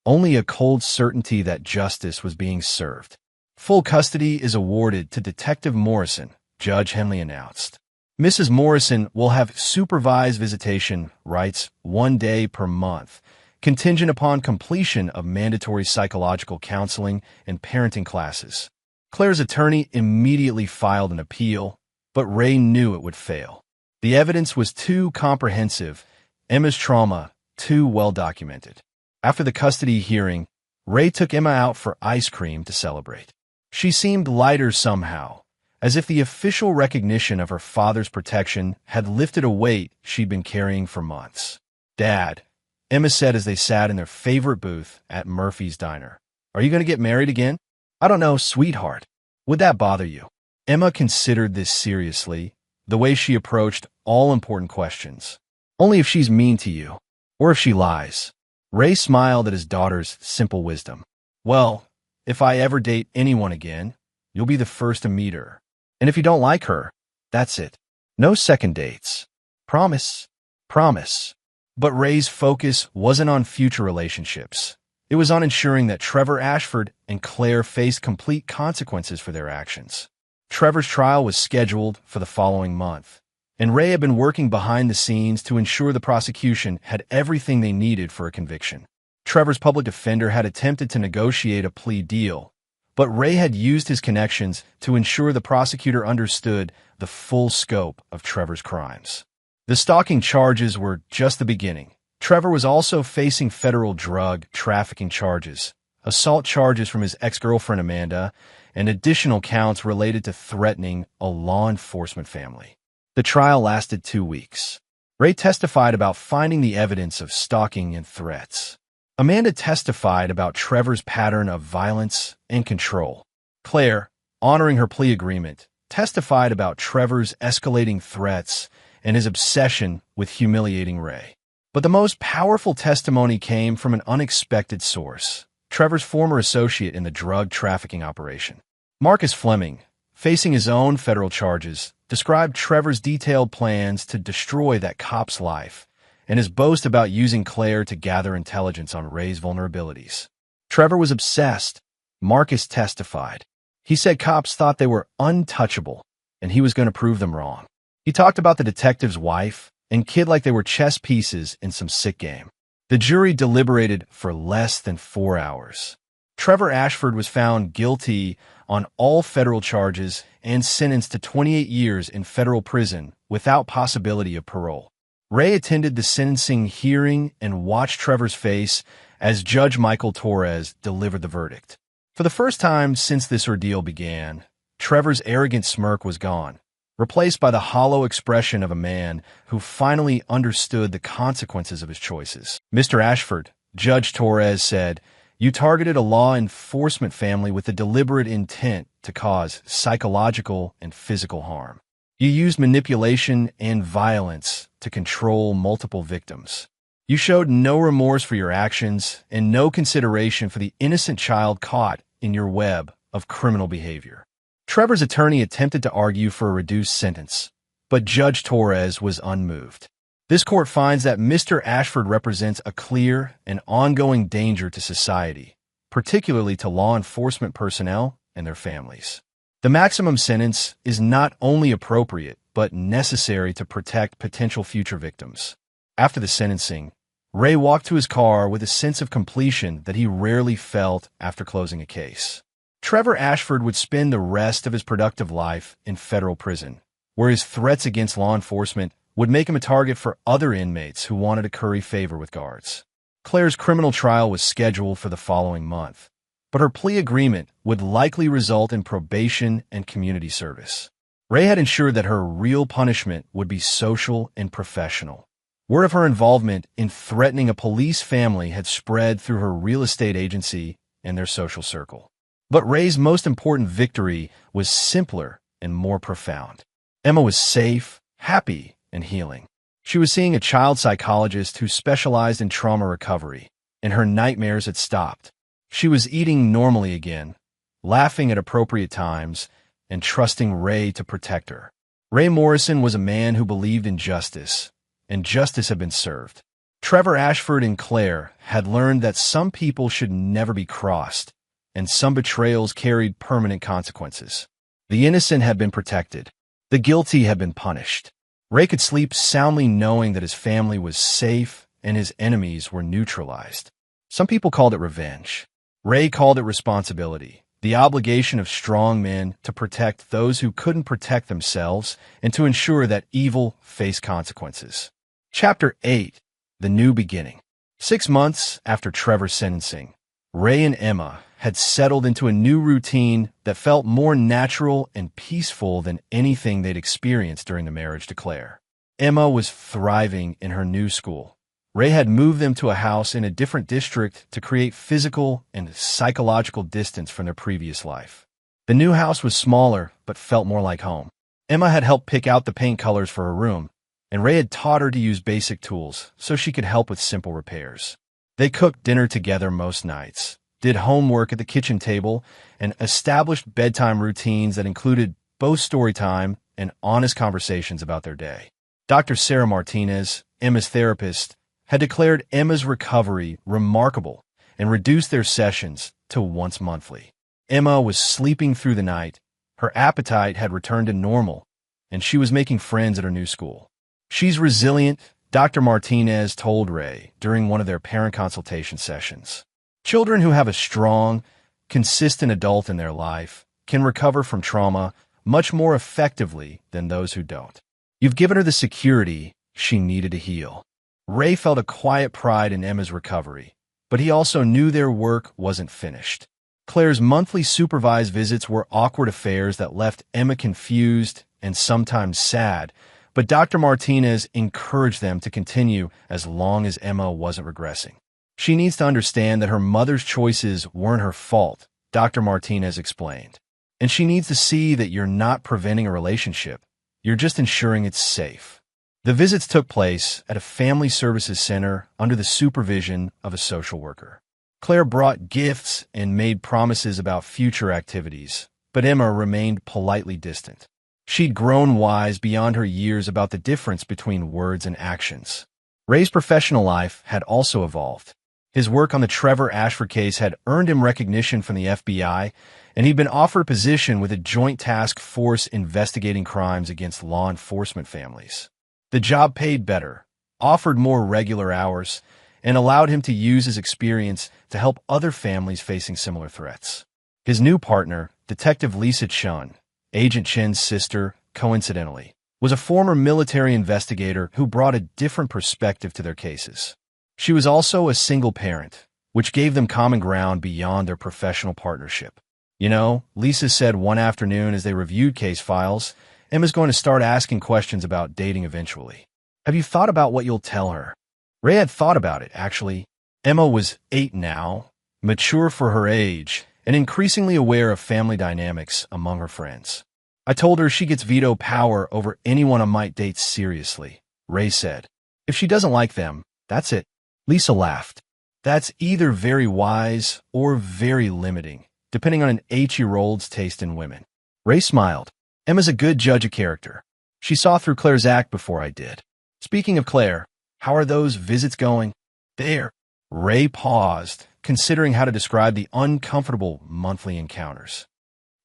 only a cold certainty that justice was being served. "Full custody is awarded to Detective Morrison," Judge Henley announced. "Mrs. Morrison will have supervised visitation rights 1 day per month, contingent upon completion of mandatory psychological counseling and parenting classes." Claire's attorney immediately filed an appeal, but Ray knew it would fail. The evidence was too comprehensive, Emma's trauma too well documented. After the custody hearing, Ray took Emma out for ice cream to celebrate. She seemed lighter somehow, as if the official recognition of her father's protection had lifted a weight she'd been carrying for months. "Dad," Emma said as they sat in their favorite booth at Murphy's Diner, "are you going to get married again?" "I don't know, sweetheart. Would that bother you?" Emma considered this seriously, the way she approached all important questions. "Only if she's mean to you, or if she lies." Ray smiled at his daughter's simple wisdom. "Well, if I ever date anyone again, you'll be the first to meet her. And if you don't like her, that's it. No second dates. Promise. Promise." But Ray's focus wasn't on future relationships. It was on ensuring that Trevor Ashford and Claire faced complete consequences for their actions. Trevor's trial was scheduled for the following month, and Ray had been working behind the scenes to ensure the prosecution had everything they needed for a conviction. Trevor's public defender had attempted to negotiate a plea deal, but Ray had used his connections to ensure the prosecutor understood the full scope of Trevor's crimes. The stalking charges were just the beginning. Trevor was also facing federal drug trafficking charges, assault charges from his ex-girlfriend Amanda, and additional counts related to threatening a law enforcement family. The trial lasted 2 weeks. Ray testified about finding the evidence of stalking and threats. Amanda testified about Trevor's pattern of violence and control. Claire, honoring her plea agreement, testified about Trevor's escalating threats and his obsession with humiliating Ray. But the most powerful testimony came from an unexpected source, Trevor's former associate in the drug trafficking operation. Marcus Fleming, facing his own federal charges, described Trevor's detailed plans to destroy that cop's life and his boast about using Claire to gather intelligence on Ray's vulnerabilities. Trevor was obsessed. Marcus testified. He said cops thought they were untouchable, and he was going to prove them wrong. He talked about the detective's wife and kid like they were chess pieces in some sick game. The jury deliberated for less than 4 hours. Trevor Ashford was found guilty on all federal charges and sentenced to 28 years in federal prison without possibility of parole. Ray attended the sentencing hearing and watched Trevor's face as Judge Michael Torres delivered the verdict. For the first time since this ordeal began, Trevor's arrogant smirk was gone, replaced by the hollow expression of a man who finally understood the consequences of his choices. "Mr. Ashford," Judge Torres said, "you targeted a law enforcement family with a deliberate intent to cause psychological and physical harm. You used manipulation and violence to control multiple victims. You showed no remorse for your actions and no consideration for the innocent child caught in your web of criminal behavior." Trevor's attorney attempted to argue for a reduced sentence, but Judge Torres was unmoved. "This court finds that Mr. Ashford represents a clear and ongoing danger to society, particularly to law enforcement personnel and their families. The maximum sentence is not only appropriate, but necessary to protect potential future victims." After the sentencing, Ray walked to his car with a sense of completion that he rarely felt after closing a case. Trevor Ashford would spend the rest of his productive life in federal prison, where his threats against law enforcement would make him a target for other inmates who wanted to curry favor with guards. Claire's criminal trial was scheduled for the following month, but her plea agreement would likely result in probation and community service. Ray had ensured that her real punishment would be social and professional. Word of her involvement in threatening a police family had spread through her real estate agency and their social circle. But Ray's most important victory was simpler and more profound. Emma was safe, happy, and healing. She was seeing a child psychologist who specialized in trauma recovery, and her nightmares had stopped. She was eating normally again, laughing at appropriate times, and trusting Ray to protect her. Ray Morrison was a man who believed in justice, and justice had been served. Trevor Ashford and Claire had learned that some people should never be crossed, and some betrayals carried permanent consequences. The innocent had been protected. The guilty had been punished. Ray could sleep soundly knowing that his family was safe and his enemies were neutralized. Some people called it revenge. Ray called it responsibility, the obligation of strong men to protect those who couldn't protect themselves and to ensure that evil faced consequences. Chapter 8. The New Beginning. 6 months after Trevor's sentencing, Ray and Emma had settled into a new routine that felt more natural and peaceful than anything they'd experienced during the marriage to Claire. Emma was thriving in her new school. Ray had moved them to a house in a different district to create physical and psychological distance from their previous life. The new house was smaller, but felt more like home. Emma had helped pick out the paint colors for her room, and Ray had taught her to use basic tools so she could help with simple repairs. They cooked dinner together most nights, did homework at the kitchen table, and established bedtime routines that included both story time and honest conversations about their day. Dr. Sarah Martinez, Emma's therapist, had declared Emma's recovery remarkable and reduced their sessions to once monthly. Emma was sleeping through the night, her appetite had returned to normal, and she was making friends at her new school. "She's resilient," Dr. Martinez told Ray during one of their parent consultation sessions. "Children who have a strong, consistent adult in their life can recover from trauma much more effectively than those who don't. You've given her the security she needed to heal." Ray felt a quiet pride in Emma's recovery, but he also knew their work wasn't finished. Claire's monthly supervised visits were awkward affairs that left Emma confused and sometimes sad, but Dr. Martinez encouraged them to continue as long as Emma wasn't regressing. "She needs to understand that her mother's choices weren't her fault," Dr. Martinez explained. "And she needs to see that you're not preventing a relationship. You're just ensuring it's safe." The visits took place at a family services center under the supervision of a social worker. Claire brought gifts and made promises about future activities, but Emma remained politely distant. She'd grown wise beyond her years about the difference between words and actions. Ray's professional life had also evolved. His work on the Trevor Ashford case had earned him recognition from the FBI, and he'd been offered a position with a joint task force investigating crimes against law enforcement families. The job paid better, offered more regular hours, and allowed him to use his experience to help other families facing similar threats. His new partner, Detective Lisa Chun, Agent Chen's sister, coincidentally, was a former military investigator who brought a different perspective to their cases. She was also a single parent, which gave them common ground beyond their professional partnership. You know, Lisa said one afternoon as they reviewed case files, Emma's going to start asking questions about dating eventually. Have you thought about what you'll tell her? Ray had thought about it, actually. Emma was 8 now, mature for her age, and increasingly aware of family dynamics among her friends. I told her she gets veto power over anyone I might date seriously, Ray said. If she doesn't like them, that's it. Lisa laughed. That's either very wise or very limiting, depending on an 8-year-old's taste in women. Ray smiled. Emma's a good judge of character. She saw through Claire's act before I did. Speaking of Claire, how are those visits going? There. Ray paused, considering how to describe the uncomfortable monthly encounters.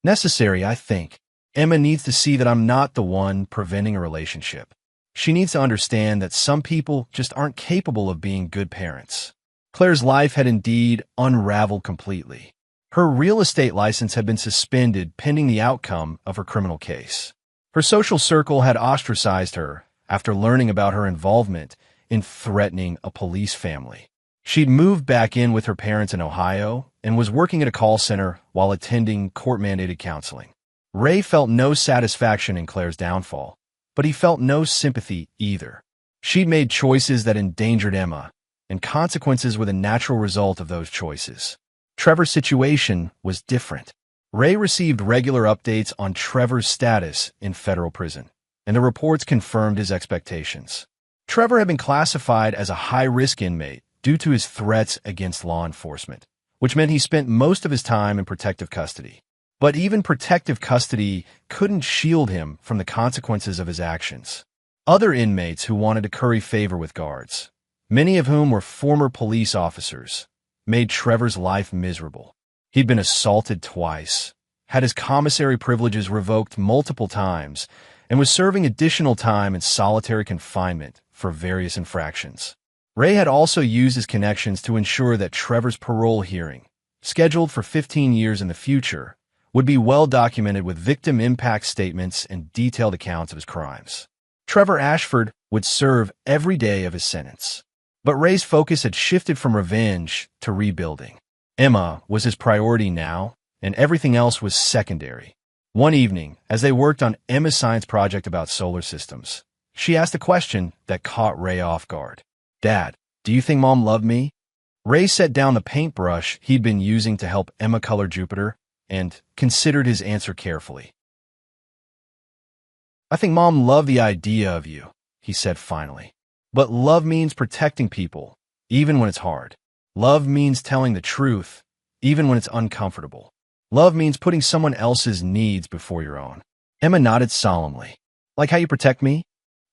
Necessary, I think. Emma needs to see that I'm not the one preventing a relationship. She needs to understand that some people just aren't capable of being good parents. Claire's life had indeed unraveled completely. Her real estate license had been suspended pending the outcome of her criminal case. Her social circle had ostracized her after learning about her involvement in threatening a police family. She'd moved back in with her parents in Ohio and was working at a call center while attending court-mandated counseling. Ray felt no satisfaction in Claire's downfall, but he felt no sympathy either. She'd made choices that endangered Emma, and consequences were the natural result of those choices. Trevor's situation was different. Ray received regular updates on Trevor's status in federal prison, and the reports confirmed his expectations. Trevor had been classified as a high-risk inmate due to his threats against law enforcement, which meant he spent most of his time in protective custody. But even protective custody couldn't shield him from the consequences of his actions. Other inmates who wanted to curry favor with guards, many of whom were former police officers, made Trevor's life miserable. He'd been assaulted twice, had his commissary privileges revoked multiple times, and was serving additional time in solitary confinement for various infractions. Ray had also used his connections to ensure that Trevor's parole hearing, scheduled for 15 years in the future, would be well documented with victim impact statements and detailed accounts of his crimes. Trevor Ashford would serve every day of his sentence. But Ray's focus had shifted from revenge to rebuilding. Emma was his priority now, and everything else was secondary. One evening, as they worked on Emma's science project about solar systems, she asked a question that caught Ray off guard. Dad, do you think Mom loved me? Ray set down the paintbrush he'd been using to help Emma color Jupiter and considered his answer carefully. I think Mom loved the idea of you, he said finally. But love means protecting people, even when it's hard. Love means telling the truth, even when it's uncomfortable. Love means putting someone else's needs before your own. Emma nodded solemnly. Like how you protect me?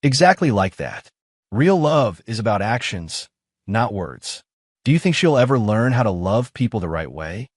Exactly like that. Real love is about actions, not words. Do you think she'll ever learn how to love people the right way?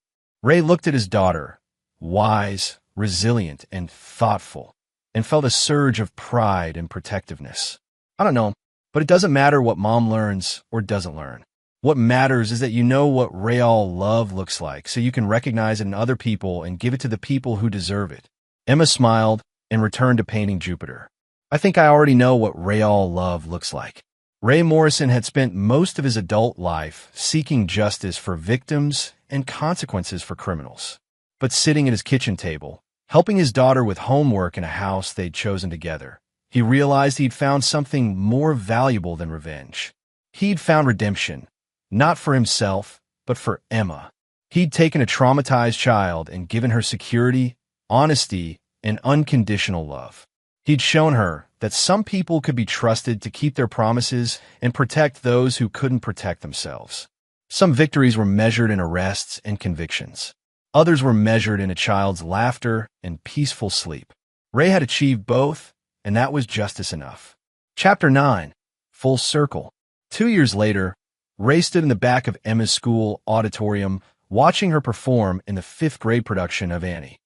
Ray looked at his daughter, wise, resilient, and thoughtful, and felt a surge of pride and protectiveness. I don't know, but it doesn't matter what Mom learns or doesn't learn. What matters is that you know what real love looks like, so you can recognize it in other people and give it to the people who deserve it. Emma smiled and returned to painting Jupiter. I think I already know what real love looks like. Ray Morrison had spent most of his adult life seeking justice for victims and consequences for criminals. But sitting at his kitchen table, helping his daughter with homework in a house they'd chosen together, he realized he'd found something more valuable than revenge. He'd found redemption, not for himself, but for Emma. He'd taken a traumatized child and given her security, honesty, and unconditional love. He'd shown her that some people could be trusted to keep their promises and protect those who couldn't protect themselves. Some victories were measured in arrests and convictions. Others were measured in a child's laughter and peaceful sleep. Ray had achieved both, and that was justice enough. Chapter 9. Full Circle. 2 years later, Ray stood in the back of Emma's school auditorium watching her perform in the fifth-grade production of Annie.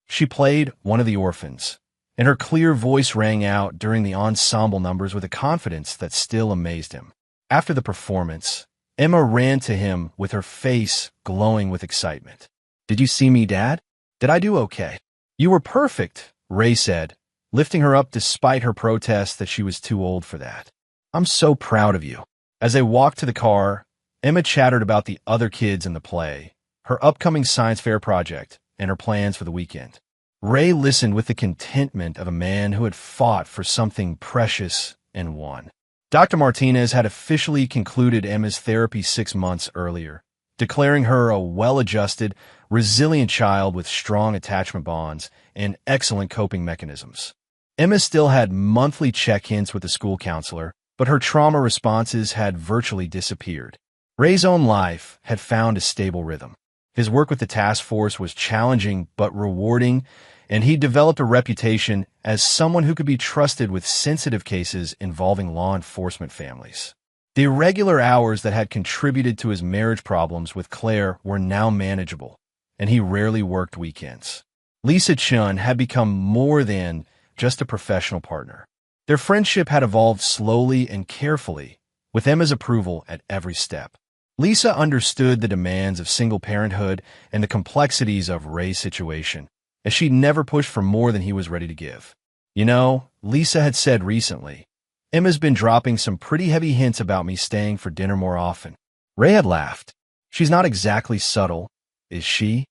She played one of the orphans, and her clear voice rang out during the ensemble numbers with a confidence that still amazed him. After the performance, Emma ran to him with her face glowing with excitement. "Did you see me, Dad? Did I do okay?" "You were perfect," Ray said, lifting her up despite her protest that she was too old for that. "I'm so proud of you." As they walked to the car, Emma chattered about the other kids in the play, her upcoming science fair project, and her plans for the weekend. Ray listened with the contentment of a man who had fought for something precious and won. Dr. Martinez had officially concluded Emma's therapy 6 months earlier, declaring her a well-adjusted, resilient child with strong attachment bonds and excellent coping mechanisms. Emma still had monthly check-ins with the school counselor, but her trauma responses had virtually disappeared. Ray's own life had found a stable rhythm. His work with the task force was challenging but rewarding, and he developed a reputation as someone who could be trusted with sensitive cases involving law enforcement families. The irregular hours that had contributed to his marriage problems with Claire were now manageable, and he rarely worked weekends. Lisa Chun had become more than just a professional partner. Their friendship had evolved slowly and carefully, with Emma's approval at every step. Lisa understood the demands of single parenthood and the complexities of Ray's situation, as she'd never pushed for more than he was ready to give. "You know," Lisa had said recently, "Emma's been dropping some pretty heavy hints about me staying for dinner more often." Ray had laughed. "She's not exactly subtle, is she?"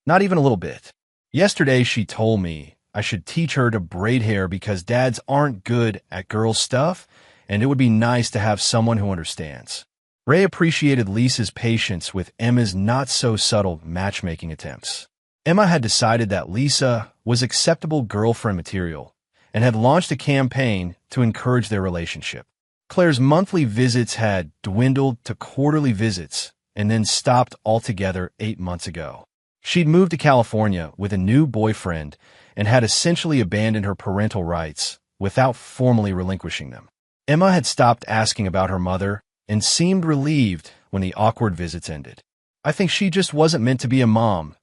"Not even a little bit. Yesterday she told me I should teach her to braid hair because dads aren't good at girl stuff, and it would be nice to have someone who understands." Ray appreciated Lisa's patience with Emma's not-so-subtle matchmaking attempts. Emma had decided that Lisa was acceptable girlfriend material and had launched a campaign to encourage their relationship. Claire's monthly visits had dwindled to quarterly visits and then stopped altogether 8 months ago. She'd moved to California with a new boyfriend and had essentially abandoned her parental rights without formally relinquishing them. Emma had stopped asking about her mother and seemed relieved when the awkward visits ended. "I think she just wasn't meant to be a mom,"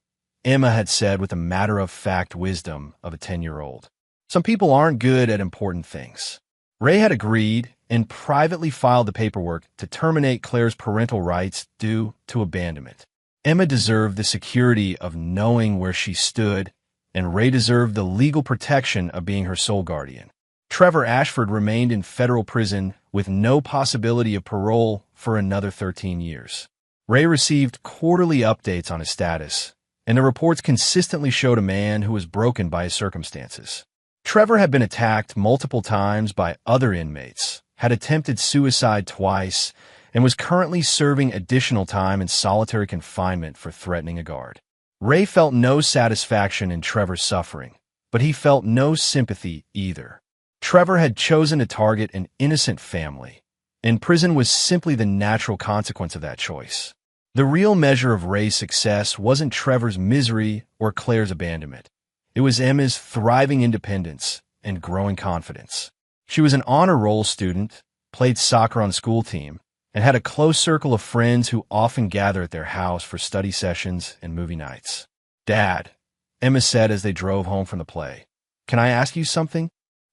Emma had said with the matter-of-fact wisdom of a 10-year-old. "Some people aren't good at important things." Ray had agreed and privately filed the paperwork to terminate Claire's parental rights due to abandonment. Emma deserved the security of knowing where she stood, and Ray deserved the legal protection of being her sole guardian. Trevor Ashford remained in federal prison with no possibility of parole for another 13 years. Ray received quarterly updates on his status, and the reports consistently showed a man who was broken by his circumstances. Trevor had been attacked multiple times by other inmates, had attempted suicide twice, and was currently serving additional time in solitary confinement for threatening a guard. Ray felt no satisfaction in Trevor's suffering, but he felt no sympathy either. Trevor had chosen to target an innocent family, and prison was simply the natural consequence of that choice. The real measure of Ray's success wasn't Trevor's misery or Claire's abandonment. It was Emma's thriving independence and growing confidence. She was an honor roll student, played soccer on the school team, and had a close circle of friends who often gathered at their house for study sessions and movie nights. "Dad," Emma said as they drove home from the play, "can I ask you something?"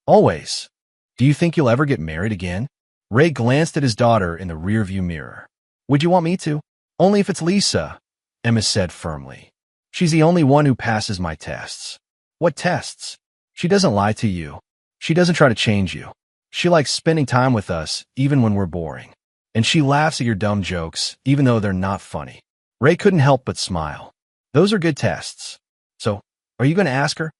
"Always." "Do you think you'll ever get married again?" Ray glanced at his daughter in the rearview mirror. "Would you want me to?" "Only if it's Lisa," Emma said firmly. "She's the only one who passes my tests." "What tests?" "She doesn't lie to you. She doesn't try to change you. She likes spending time with us, even when we're boring. And she laughs at your dumb jokes, even though they're not funny." Ray couldn't help but smile. "Those are good tests. So, are you going to ask her?"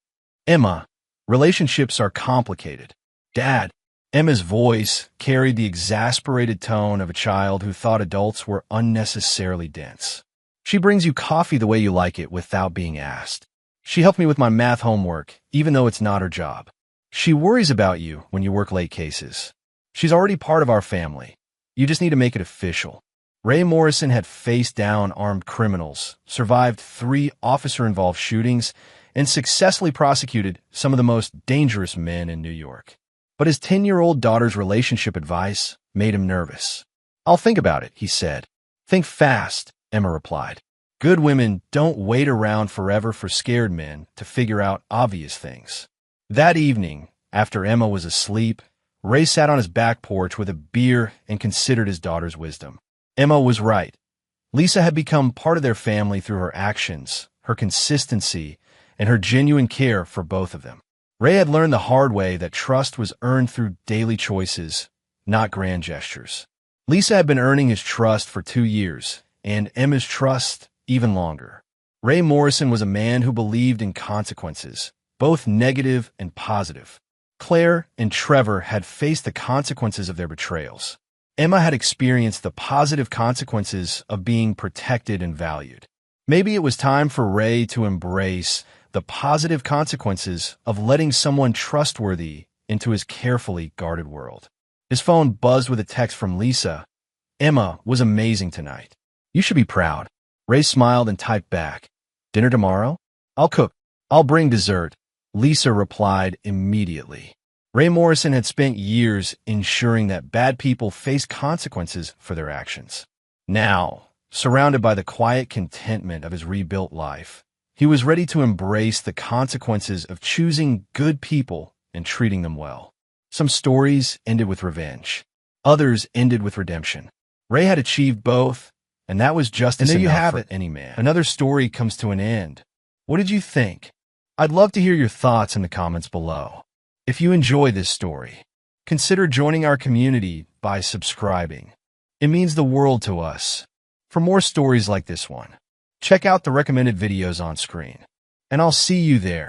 "Emma, relationships are complicated." "Dad," Emma's voice carried the exasperated tone of a child who thought adults were unnecessarily dense. "She brings you coffee the way you like it without being asked. She helped me with my math homework, even though it's not her job. She worries about you when you work late cases. She's already part of our family. You just need to make it official." Ray Morrison had faced down armed criminals, survived 3 officer-involved shootings, and successfully prosecuted some of the most dangerous men in New York. But his 10-year-old daughter's relationship advice made him nervous. I'll think about it, he said. Think fast, Emma replied. Good women don't wait around forever for scared men to figure out obvious things. That evening, after Emma was asleep, Ray sat on his back porch with a beer and considered his daughter's wisdom. Emma was right. Lisa had become part of their family through her actions, her consistency, and her genuine care for both of them. Ray had learned the hard way that trust was earned through daily choices, not grand gestures. Lisa had been earning his trust for 2 years, and Emma's trust even longer. Ray Morrison was a man who believed in consequences, both negative and positive. Claire and Trevor had faced the consequences of their betrayals. Emma had experienced the positive consequences of being protected and valued. Maybe it was time for Ray to embrace the positive consequences of letting someone trustworthy into his carefully guarded world. His phone buzzed with a text from Lisa. Emma was amazing tonight. You should be proud. Ray smiled and typed back. Dinner tomorrow? I'll cook. I'll bring dessert. Lisa replied immediately. Ray Morrison had spent years ensuring that bad people face consequences for their actions. Now, surrounded by the quiet contentment of his rebuilt life, he was ready to embrace the consequences of choosing good people and treating them well. Some stories ended with revenge. Others ended with redemption. Ray had achieved both, and that was justice enough for any man. Another story comes to an end. What did you think? I'd love to hear your thoughts in the comments below. If you enjoy this story, consider joining our community by subscribing. It means the world to us. For more stories like this one, check out the recommended videos on screen, and I'll see you there.